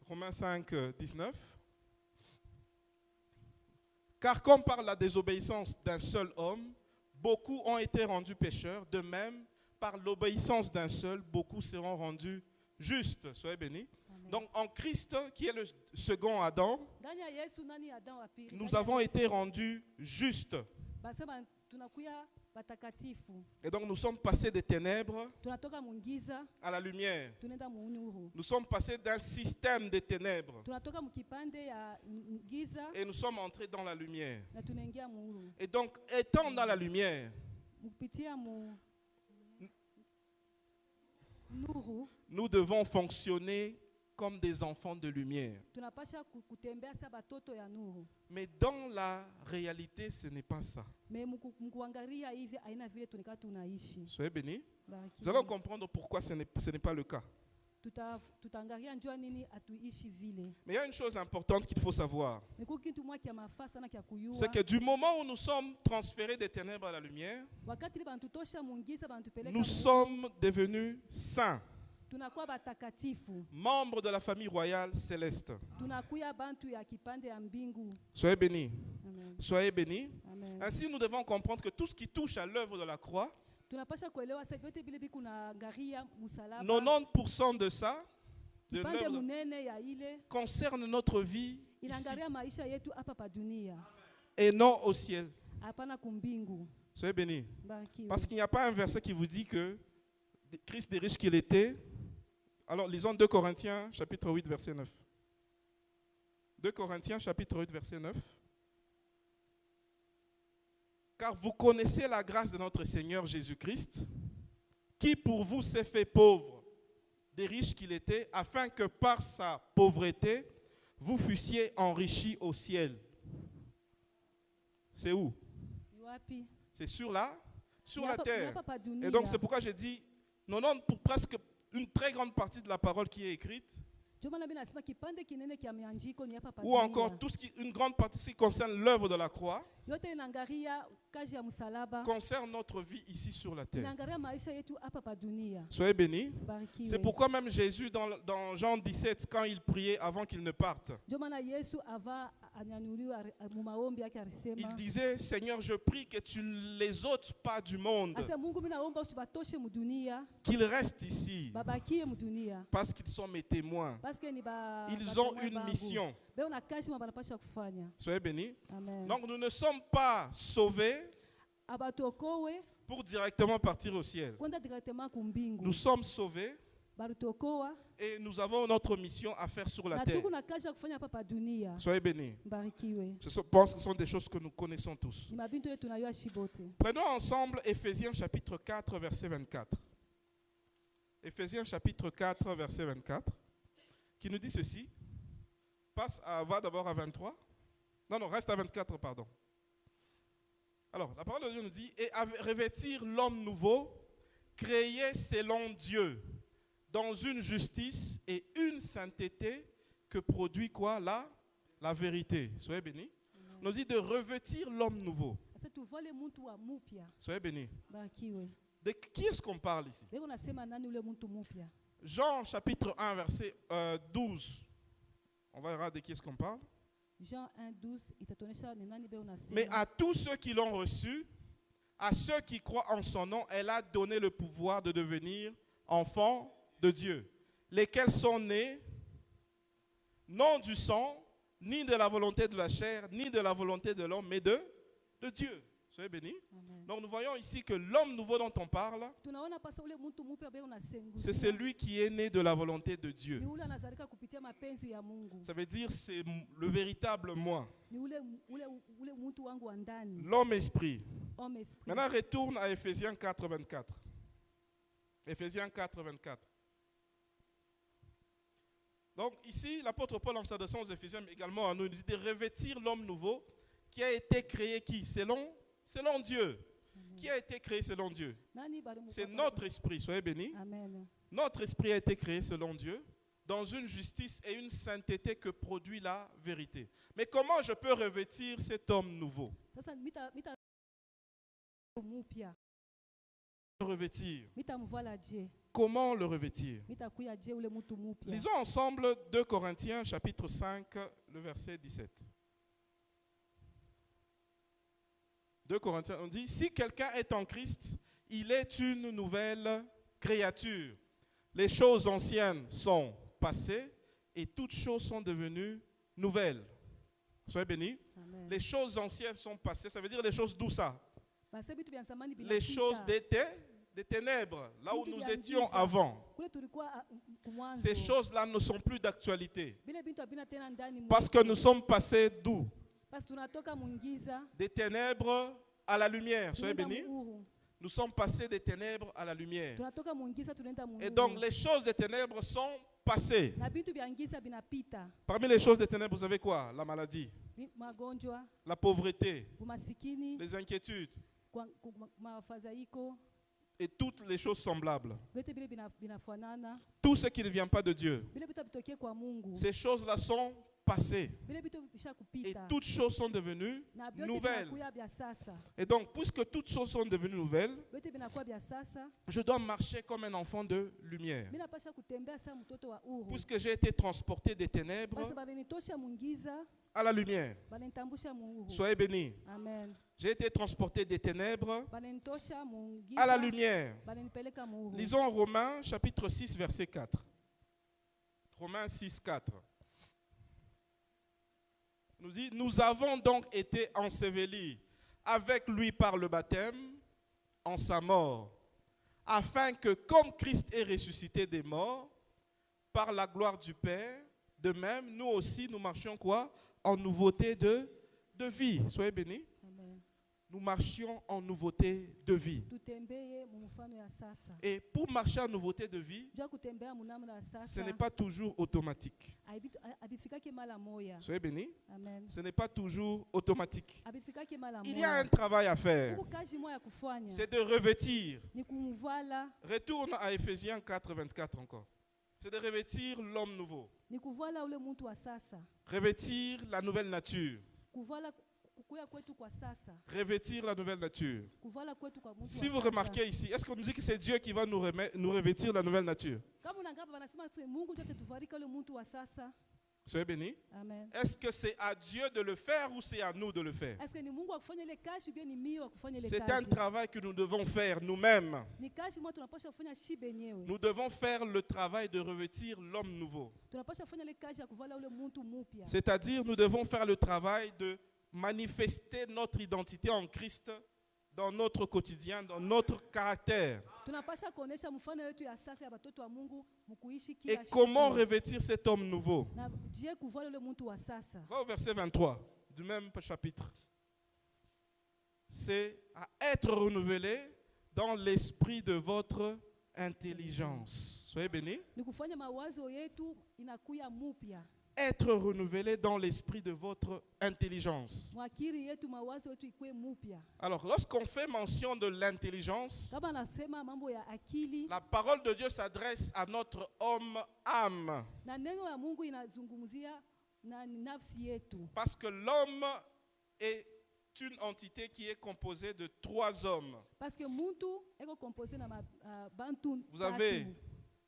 Romains 5, 19. Car comme par la désobéissance d'un seul homme, beaucoup ont été rendus pécheurs, de même, par l'obéissance d'un seul, beaucoup seront rendus justes. Soyez bénis. Amen. Donc en Christ, qui est le second Adam, nous avons été rendus justes. Et donc nous sommes passés des ténèbres à la lumière. Nous sommes passés d'un système de ténèbres et nous sommes entrés dans la lumière. Et donc étant dans la lumière, nuru, nous devons fonctionner comme des enfants de lumière. tunapasha kutembea sa batoto ya nuru. Mais dans la réalité, ce n'est pas ça. Me mkuangalia hivi aina vile tunika tunaishi. Soyez bénis. Barikiwe. Nous allons comprendre pourquoi ce n'est pas le cas. Tutaangalia njua nini atuishi vile. Mais il y a une chose importante qu'il faut savoir. Niku kintu mwa kia mafasa na kia kuyua. C'est que du moment où nous sommes transférés des ténèbres à la lumière, Wakati li bantutosha mungiza bantupeleka. nous sommes devenus saints, Tunakuwa batakatifu. membres de la famille royale céleste. Tunakuya bantu ya kipande ya mbingu. Soyez bénis. Amen. Soyez bénis. Amen. Ainsi, nous devons comprendre que tout ce qui touche à l'œuvre de la croix, Tunapasha kuelewa sasa vyote vile biku na garia musalaba. 90% de ça, de Kipande l'œuvre, munene ya ile concerne notre vie ici, inaangalia maisha yetu hapa pa dunia. et non au ciel. Hapana kumbingu. Soyez bénis. Barikiwe. Parce qu'il n'y a pas un verset qui vous dit que Christ, des riches qu'il était. Alors, lisons 2 Corinthiens, chapitre 8, verset 9. 2 Corinthiens, chapitre 8, verset 9. Car vous connaissez la grâce de notre Seigneur Jésus-Christ, qui pour vous s'est fait pauvre, des riches qu'il était, afin que par sa pauvreté, vous fussiez enrichis au ciel. C'est où? Wapi? C'est sur la Ni terre. hapa pa dunia. Et donc c'est pourquoi j'ai dit 90 pour presque une très grande partie de la parole qui est écrite, Ndio maana mimi nasema kipande kinene kia mianjiko ni hapa pa ou dunia. encore une grande partie qui concerne l'œuvre de la croix, Yote inaangalia kazi ya msalaba. concerne notre vie ici sur la terre. Inaangalia maisha yetu hapa pa dunia. Soyez bénis. Barikiwe. C'est pourquoi même Jésus dans Jean 17, quand il priait avant qu'il ne parte, Ndio maana Yesu ava anyanyuliwa mu maombi yake il alisema. disait, Seigneur, je prie que tu ne les ôtes pas du monde, Asa Mungu mimi naomba usibatoshe mu dunia, qu'ils restent ici, babakie mu dunia. parce qu'ils sont mes témoins. Parce que ni ba Ils ont batemoin une bangu. mission. Beo na kazi banapaswa kufanya. Soyez bénis. Amen. Donc nous ne sommes pas sauvés Abatokowe pour directement partir au ciel. kwenda directement kumbingu. Nous sommes sauvés Barutokoa et nous avons notre mission à faire sur la na terre. tuko na kazi ya kufanya hapa pa dunia. Soyez bénis. Barikiwe. Je pense que ce sont des choses que nous connaissons tous. Ni mabintu yetu tunayua shibote. Prenons ensemble Éphésiens chapitre 4, verset 24. Éphésiens chapitre 4, verset 24, qui nous dit ceci. Va d'abord à 23. Non, reste à 24, pardon. Alors, la parole de Dieu nous dit, et à revêtir l'homme nouveau, créé selon Dieu, dans une justice et une sainteté que produit quoi? La vérité. Soyez bénis. On nous dit de revêtir l'homme nouveau. Sasa tuvale muntu wa mupya. Soyez bénis. Barikiwe. De qui est-ce qu'on parle ici? Leo nasema nani ule muntu mupya? Jean chapitre 1, verset 12. On va voir de qui est-ce qu'on parle. Jean 1:12 itatuonesha ni nani beo nasema. Mais à tous ceux qui l'ont reçu, à ceux qui croient en son nom, elle a donné le pouvoir de devenir enfants de Dieu, lesquels sont nés non du sang, ni de la volonté de la chair, ni de la volonté de l'homme, mais de Dieu. Soyez bénis. Amen. Donc nous voyons ici que l'homme nouveau dont on parle, Tunaona pasa ule muntu mupya beo nasengu. c'est celui qui est né de la volonté de Dieu. Ni ule anazalika kupitia mapenzi ya Mungu. Ça veut dire c'est le véritable moi, Ni ule muntu wangu wa ndani. l'homme esprit. Homme esprit. Maintenant retourne à Éphésiens 4, 24. Éphésiens 4, 24. Donc ici, l'apôtre Paul en s'adressant aux Éphésiens, mais également à nous, il dit de revêtir l'homme nouveau qui a été créé qui? Selon Dieu. Qui a été créé selon Dieu? Nani bari C'est mupaka? notre esprit, soyez bénis. Amen. Notre esprit a été créé selon Dieu, dans une justice et une sainteté que produit la vérité. Mais comment je peux revêtir cet homme nouveau? Sasa mita mupya. Revêtir. Mitamvala je. Comment le revêtir? Mitakuya je ule muntu mupya. Lisons ensemble 2 Corinthiens chapitre 5, le verset 17. 2 Corinthiens, on dit, si quelqu'un est en Christ, il est une nouvelle créature. Les choses anciennes sont passées et toutes choses sont devenues nouvelles. Soyez bénis. Amen. Les choses anciennes sont passées, ça veut dire les choses d'où ça? Basi vitu vya zamani Les vinapita. choses des ténèbres, là où Vitu nous vya étions giza. avant. Kule tulikuwa kumwanzo. Ces choses-là ne sont plus d'actualité. Vile vitu havina tena ndani Parce que nous sommes passés d'où? Basi tunatoka mungiza. Des ténèbres à la lumière. Soyez tunaenda bénis. muhuru. Nous sommes passés des ténèbres à la lumière. Tunatoka mu giza tunaenda mu Et nuru. donc les choses des ténèbres sont passées. Na vitu vya giza vinapita. Parmi les choses des ténèbres, vous avez quoi? La maladie, Magonjwa, la pauvreté, umasikini, les inquiétudes mafadhaiko, et toutes les choses semblables. vyote vile vinafanana. Tout ce qui ne vient pas de Dieu. Vile vitu vitokee kwa Mungu. Ces choses-là sont passées. Vile vitu Et vishakupita. toutes choses sont devenues Na vyote nouvelles. vinakuwa vya sasa. Et donc, puisque toutes choses sont devenues nouvelles, Vyote vinakuwa vya sasa. je dois marcher comme un enfant de lumière. Mimi napasha kutembea saa mtoto wa uhuru. Puisque j'ai été transporté des ténèbres Basi balinitosha mu giza, à la lumière. balinitambusha mu uhuru. Soyez bénis. Amen. J'ai été transporté des ténèbres Balinitosha mu à la giza, lumière. balinipeleka mu uhuru. Lisons Romains chapitre 6, verset 4. Romains 6, 4. Nous dit, nous avons donc été ensevelis avec lui par le baptême en sa mort, afin que comme Christ est ressuscité des morts, par la gloire du Père, de même, nous aussi, nous marchions quoi? En nouveauté de vie. Soyez bénis. Amen. Nous marchions en nouveauté de vie. Tutembeye mu mfano ya sasa. Et pour marcher en nouveauté de vie, Jua kutembea mu namna ya ce sasa. n'est pas toujours automatique. Abifikake mara moya. Soyez bénis. Amen. Ce n'est pas toujours automatique. Abifikake mara Il y a un moya. travail à faire. Huku kazi moya ya kufanya. C'est de revêtir. Ni kumvala, Retourne à Éphésiens 4, 24 encore. C'est de revêtir l'homme nouveau. ni kuvala ule mtu wa sasa. Revêtir la nouvelle nature. Kuvala kukuya kwetu kwa sasa. Revêtir la nouvelle nature. Kuvala kwetu kwa mtu Si wa vous sasa. remarquez ici, est-ce qu'on nous dit que c'est Dieu qui va nous revêtir la nouvelle nature? Kama unangapa wanasema ati Mungu ndio atatufarika ule mtu wa sasa. Soyez bénis. Amen. Est-ce que c'est à Dieu de le faire ou c'est à nous de le faire? Est-ce que ni Mungu akufanya ile kazi ou bien ni mimi akufanya ile C'est un kazi? travail que nous devons faire nous-mêmes. Ni kazi moja tunapaswa kufanya shi benyewe. Nous devons faire le travail de revêtir l'homme nouveau. Tunapaswa kufanya ile kazi ya kuvala ule mtu mpya. C'est-à-dire, nous devons faire le travail de manifester notre identité en Christ dans notre quotidien, dans notre caractère. Tunapaswa kuonesha mfano wetu ya sasa ya watoto wa Mungu mkuishi Et kila comment siku. revêtir cet homme nouveau? Na je kuvala ule mtu wa sasa. Va au verset 23 du même chapitre. C'est à être renouvelé dans l'esprit de votre intelligence. Soyez bénis. Ni kufanya mawazo yetu inakuya mupya. Être renouvelé dans l'esprit de votre intelligence. Mwakiri yetu mawazo yetu ikue mupya. Alors, lorsqu'on fait mention de l'intelligence, Kama nasema mambo ya akili, la parole de Dieu s'adresse à notre homme-âme. na neno ya Mungu inazungumzia na nafsi yetu. Parce que l'homme est une entité qui est composée de 3 hommes. Parce que mtu eko composé na bantu. Vous avez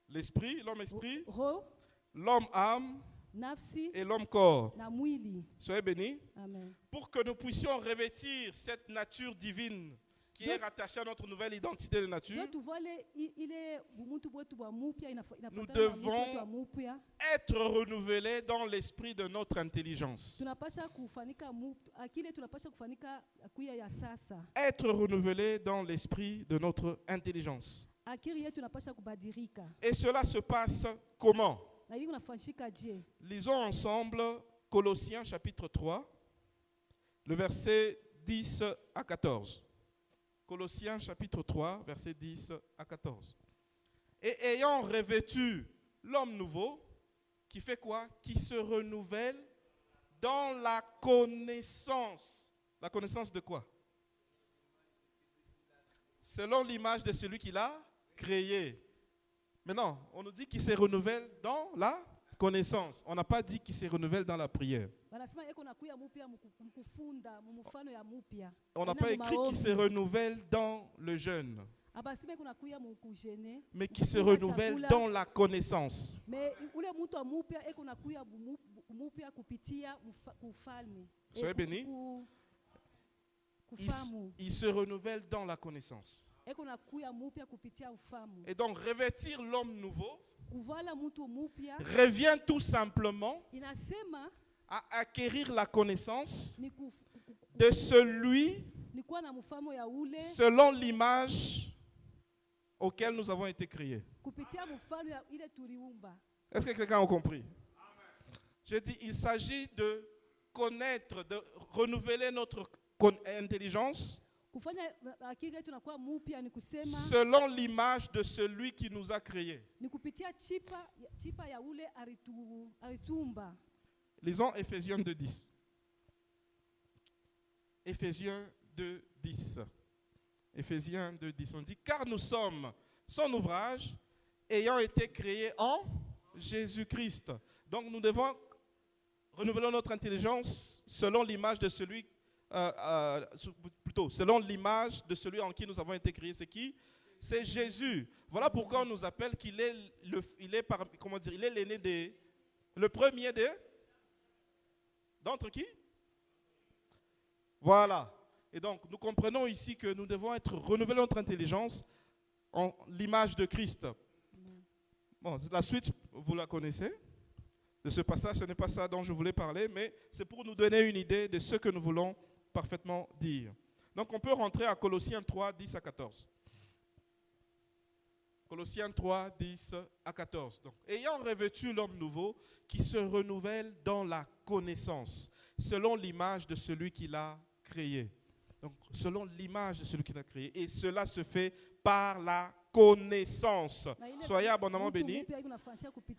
l'esprit, l'homme-esprit, roho, l'homme-âme nafsi et l'homme-corps. na mwili. Soyez bénis. Amen. Pour que nous puissions revêtir cette nature divine qui est rattachée à notre nouvelle identité de nature, Ndio tuvale ile mtu wetu wa mupya nous inafuatana na mtu devons wetu wa mupya. être renouvelés dans l'esprit de notre intelligence. Tunapasha kufanika akili tunapasha kufanika kuya ya sasa. Être renouvelés dans l'esprit de notre intelligence. Akili yetu tunapasha kubadilika. Et cela se passe comment? Na hiyo kunafanyika je? Lisons ensemble Colossiens chapitre 3, le verset 10 à 14. Colossiens chapitre 3, verset 10 à 14. Et ayant revêtu l'homme nouveau, qui fait quoi? Qui se renouvelle dans la connaissance. La connaissance de quoi? Selon l'image de celui qui l'a créé. Maintenant, on nous dit qu'il se renouvelle dans la connaissance. On n'a pas dit qu'il se renouvelle dans la prière. Wanasema eko nakuya mupya mkufunda mfano ya mupya. On n'a pas écrit qu'il se renouvelle dans le jeûne, Abasema eko nakuya mukujene. mais qu'il se renouvelle dans la connaissance. Mais ule mtu wa mupya eko nakuya mupya kupitia kufalme. Soyez bénis. Il se renouvelle dans la connaissance. Eko nakuya mupya kupitia ufamu. Et donc, revêtir l'homme nouveau Kuvala mtu mupya revient tout simplement inasema à acquérir la connaissance ni de celui kuwa na mfano ya ule selon l'image auquel nous avons été créés. kupitia mfano ya ile tuliumba. Est-ce que quelqu'un a compris? Je dis, il s'agit de connaître, de renouveler notre intelligence Kufanya akili yetu inakuwa mupya ni kusema selon l'image de celui qui nous a créés. ni kupitia chipa ya ule alitumba. Lisons Éphésiens 2:10. Éphésiens 2:10. Éphésiens 2:10. On dit, car nous sommes son ouvrage, ayant été créés en Jésus-Christ. Donc nous devons renouveler notre intelligence selon l'image de celui, selon l'image de celui en qui nous avons été créés. C'est qui? C'est Jésus. Voilà pourquoi on nous appelle qu'il est il est l'aîné le premier d'entre qui? Voilà. Et donc, nous comprenons ici que nous devons renouveler notre intelligence en l'image de Christ. Bon, la suite, vous la connaissez. De ce passage, ce n'est pas ça dont je voulais parler, mais c'est pour nous donner une idée de ce que nous voulons parfaitement dire. Donc, on peut rentrer à Colossiens 3, 10 à 14. Colossiens 3, 10 à 14. Donc, ayant revêtu l'homme nouveau qui se renouvelle dans la connaissance, selon l'image de celui qui l'a créé. Donc, selon l'image de celui qui l'a créé. Et cela se fait par la connaissance. Soyez abondamment bénis.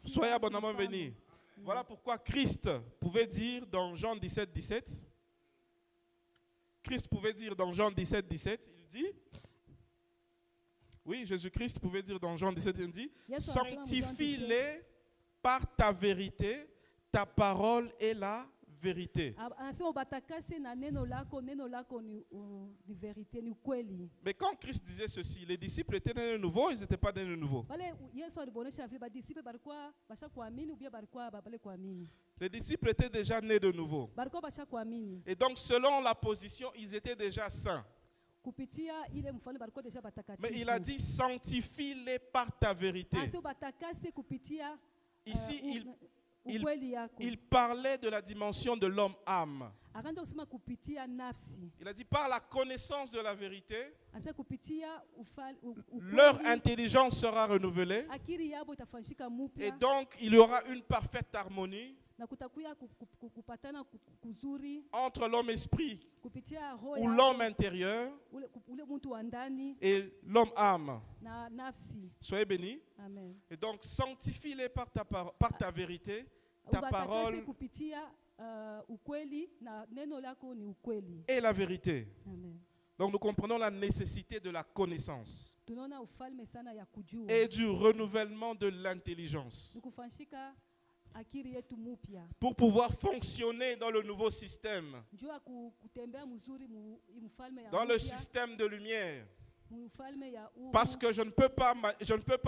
Soyez abondamment bénis. Voilà pourquoi Christ pouvait dire dans Jean 17, 17. Christ pouvait dire dans Jean 17, 17. Il dit... Oui, Jésus-Christ pouvait dire dans Jean 17, il dit, sanctifie-les par ta vérité, ta parole est la vérité. Mais quand Christ disait ceci, les disciples étaient nés de nouveau, ils n'étaient pas nés de nouveau. Les disciples étaient déjà nés de nouveau. Et donc, selon la position, ils étaient déjà saints. Mais il a dit, sanctifie-les par ta vérité. Ici, il parlait de la dimension de l'homme-âme. Il a dit, par la connaissance de la vérité, leur intelligence sera renouvelée. Et donc, il y aura une parfaite harmonie entre l'homme-esprit ou l'homme intérieur et l'homme-âme. Soyez bénis. Et donc, sanctifie-les par ta vérité, ta parole et la vérité. Donc, nous comprenons la nécessité de la connaissance et du renouvellement de l'intelligence pour pouvoir fonctionner dans le nouveau système, dans le système de lumière. Parce que je ne peux pas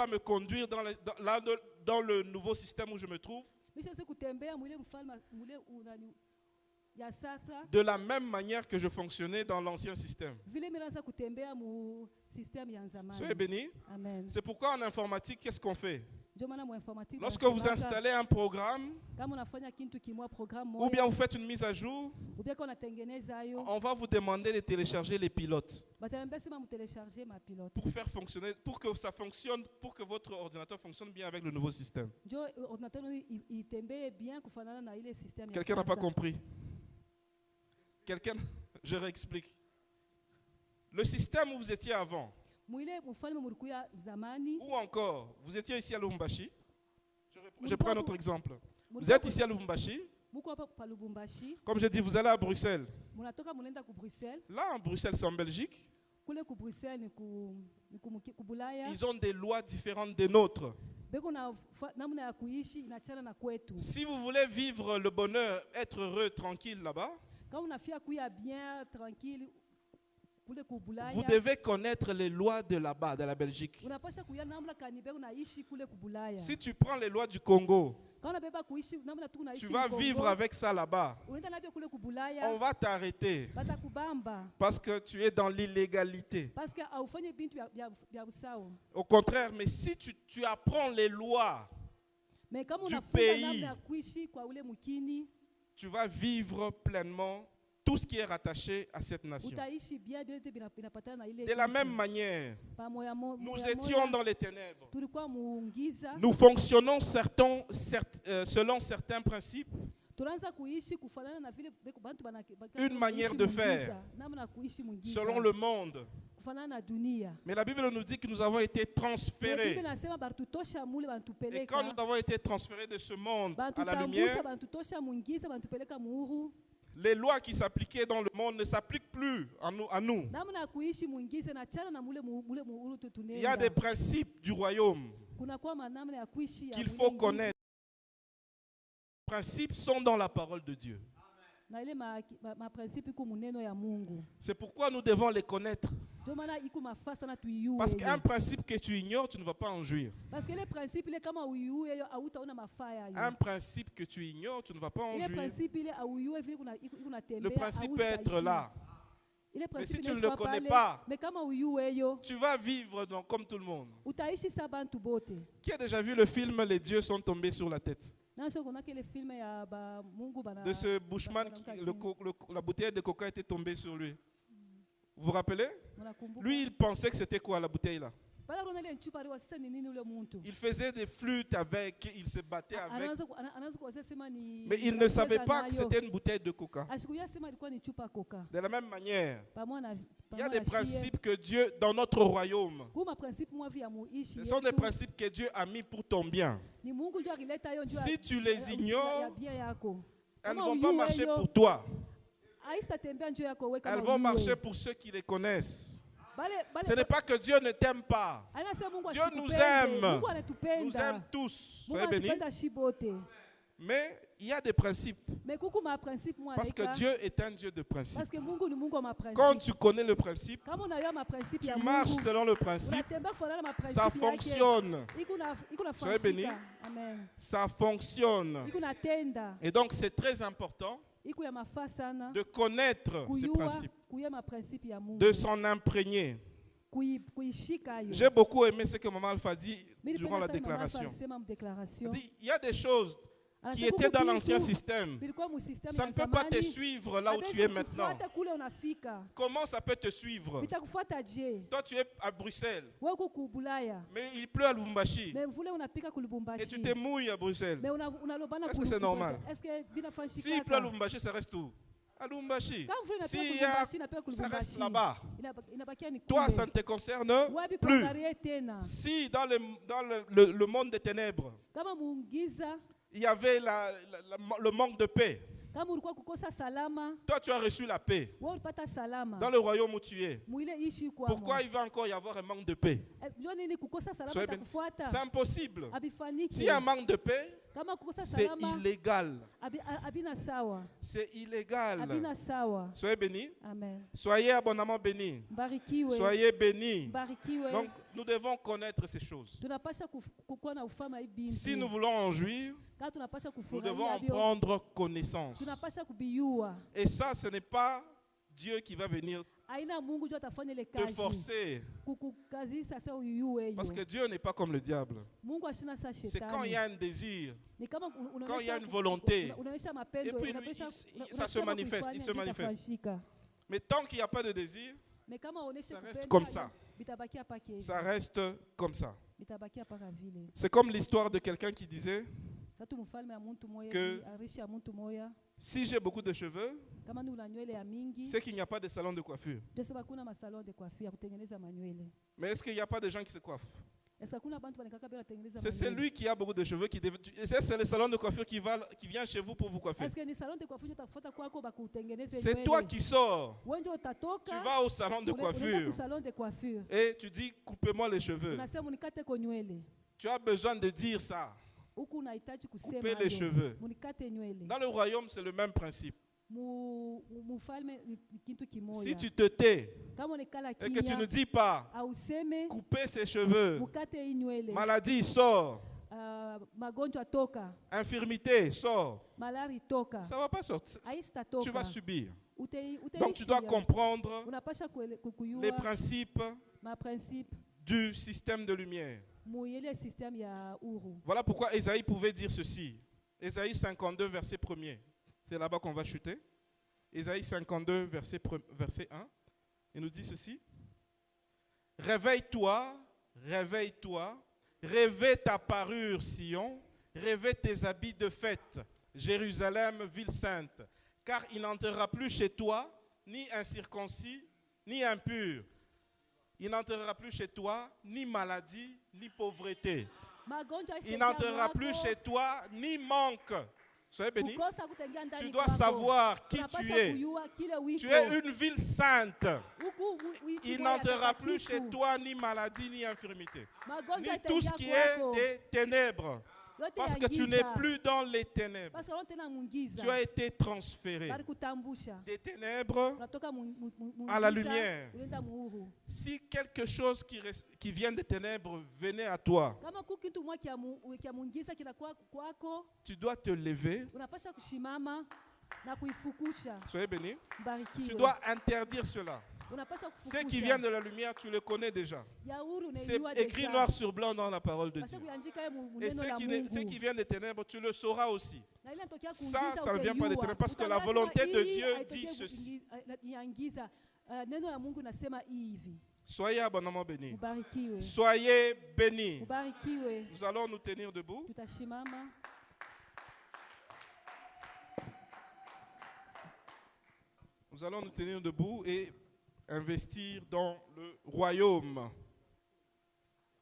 me conduire dans le nouveau système où je me trouve de la même manière que je fonctionnais dans l'ancien système. Soyez bénis. C'est pourquoi en informatique, qu'est-ce qu'on fait? Lorsque vous installez un programme, ou bien vous faites une mise à jour, on va vous demander de télécharger les pilotes pour faire fonctionner, pour que ça fonctionne, pour que votre ordinateur fonctionne bien avec le nouveau système. Quelqu'un n'a pas compris? Quelqu'un? Je réexplique. Le système où vous étiez avant, ou encore, vous étiez ici à Lubumbashi. Je prends un autre exemple. Vous êtes ici à Lubumbashi. Comme je dis, vous allez à Bruxelles. Là, en Bruxelles, c'est en Belgique. Ils ont des lois différentes des nôtres. Si vous voulez vivre le bonheur, être heureux, tranquille là-bas, vous devez connaître les lois de là-bas, de la Belgique. Si tu prends les lois du Congo, tu vas vivre avec ça là-bas. On va t'arrêter parce que tu es dans l'illégalité. Au contraire, mais si tu apprends les lois du pays, tu vas vivre pleinement tout ce qui est rattaché à cette nation. De la même manière, nous étions dans les ténèbres. Nous fonctionnons selon certains principes Une manière de faire selon le monde. Mais la Bible nous dit que nous avons été transférés. Et quand nous avons été transférés de ce monde à la lumière, les lois qui s'appliquaient dans le monde ne s'appliquent plus à nous. Il y a des principes du royaume qu'il faut connaître. Les principes sont dans la parole de Dieu. C'est pourquoi nous devons les connaître. Parce qu'un principe que tu ignores, tu ne vas pas en jouir. Un principe que tu ignores, tu ne vas pas en jouir. Le principe peut être là. Mais si tu ne le connais pas, tu vas vivre comme tout le monde. Qui a déjà vu le film Les dieux sont tombés sur la tête? De ce Bushman, la bouteille de coca était tombée sur lui. Vous vous rappelez? Lui, il pensait que c'était quoi la bouteille là? Il faisait des flûtes avec, il se battait avec. Mais il ne savait pas que c'était une bouteille de coca. De la même manière, il y a des principes que Dieu, dans notre royaume, ce sont des principes que Dieu a mis pour ton bien. Si tu les ignores, elles ne vont pas marcher pour toi. Elles vont marcher pour ceux qui les connaissent. Ce n'est pas que Dieu ne t'aime pas. Dieu nous aime. Nous aime tous. Soyez bénis. Mais il y a des principes. Parce que Dieu est un Dieu de principes. Quand tu connais le principe, tu marches selon le principe, ça fonctionne. Soyez bénis. Ça fonctionne. Et donc c'est très important de connaître ces principes, de s'en imprégner. J'ai beaucoup aimé ce que Maman Alpha dit durant la déclaration. Il dit, il y a des choses qui étaient dans l'ancien système. Ça ne peut pas te suivre là où tu es maintenant. Comment ça peut te suivre? Toi, tu es à Bruxelles, mais il pleut à Lubumbashi. Et tu te mouilles à Bruxelles. Est-ce que c'est normal? S'il pleut à Lubumbashi, ça reste où? À Lubumbashi. Ça reste là-bas. Toi, ça ne te concerne plus. Si dans le monde des ténèbres, il y avait le manque de paix, toi, tu as reçu la paix dans le royaume où tu es. Pourquoi il va encore y avoir un manque de paix? C'est impossible. S'il y a un manque de paix, c'est illégal. C'est illégal. Soyez bénis. Soyez abondamment bénis. Soyez bénis. Donc, nous devons connaître ces choses. Si nous voulons en jouir, nous devons en prendre connaissance. Et ça, ce n'est pas Dieu qui va venir te forcer. Parce que Dieu n'est pas comme le diable. C'est quand il y a un désir, quand il y a une volonté, et puis lui, ça se manifeste, il se manifeste. Mais tant qu'il n'y a pas de désir, ça reste comme ça. Ça reste comme ça. C'est comme l'histoire de quelqu'un qui disait que si j'ai beaucoup de cheveux, c'est qu'il n'y a pas de salon de coiffure. Mais est-ce qu'il n'y a pas de gens qui se coiffent? C'est celui qui a beaucoup de cheveux qui c'est le salon de coiffure qui vient chez vous pour vous coiffer. C'est toi qui sors. Tu vas au salon de coiffure et tu dis coupez-moi les cheveux. Tu as besoin de dire ça. Couper les cheveux. Dans le royaume, c'est le même principe. Si tu te tais et que tu ne dis pas couper ses cheveux, maladie sort, infirmité sort, ça ne va pas sortir. Tu vas subir. Donc tu dois comprendre les principes du système de lumière. Voilà pourquoi Ésaïe pouvait dire ceci. Ésaïe 52, verset 1er. C'est là-bas qu'on va chuter. Ésaïe 52, verset 1. Il nous dit ceci. Réveille-toi, réveille-toi, revêt ta parure, Sion, revêt tes habits de fête, Jérusalem, ville sainte, car il n'entrera plus chez toi ni incirconcis, ni impur. Il n'entrera plus chez toi ni maladie, ni pauvreté. Il n'entrera plus chez toi ni manque. Soyez bénis. Tu dois savoir qui tu es. Tu es une ville sainte. Il n'entrera plus chez toi ni maladie, ni infirmité, ni tout ce qui est des ténèbres. Parce que tu n'es plus dans les ténèbres. Tu as été transféré des ténèbres à la lumière. Si quelque chose qui vient des ténèbres venait à toi, tu dois te lever. Soyez bénis. Tu dois interdire cela. Ce qui vient de la lumière, tu le connais déjà. C'est écrit noir sur blanc dans la parole de Dieu. Et ce qui vient des ténèbres, tu le sauras aussi. Ça ne vient pas des ténèbres parce que la volonté de Dieu dit ceci. Soyez abondamment bénis. Soyez bénis. Nous allons nous tenir debout. Nous allons nous tenir debout et investir dans le royaume.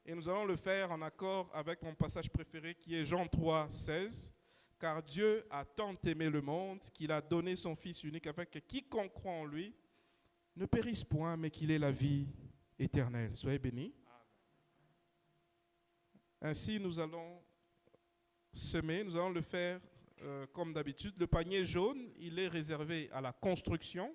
Et nous allons le faire en accord avec mon passage préféré qui est Jean 3, 16. Car Dieu a tant aimé le monde qu'il a donné son Fils unique afin que quiconque croit en lui ne périsse point, mais qu'il ait la vie éternelle. Soyez bénis. Ainsi, nous allons semer, nous allons le faire comme d'habitude. Le panier jaune, il est réservé à la construction.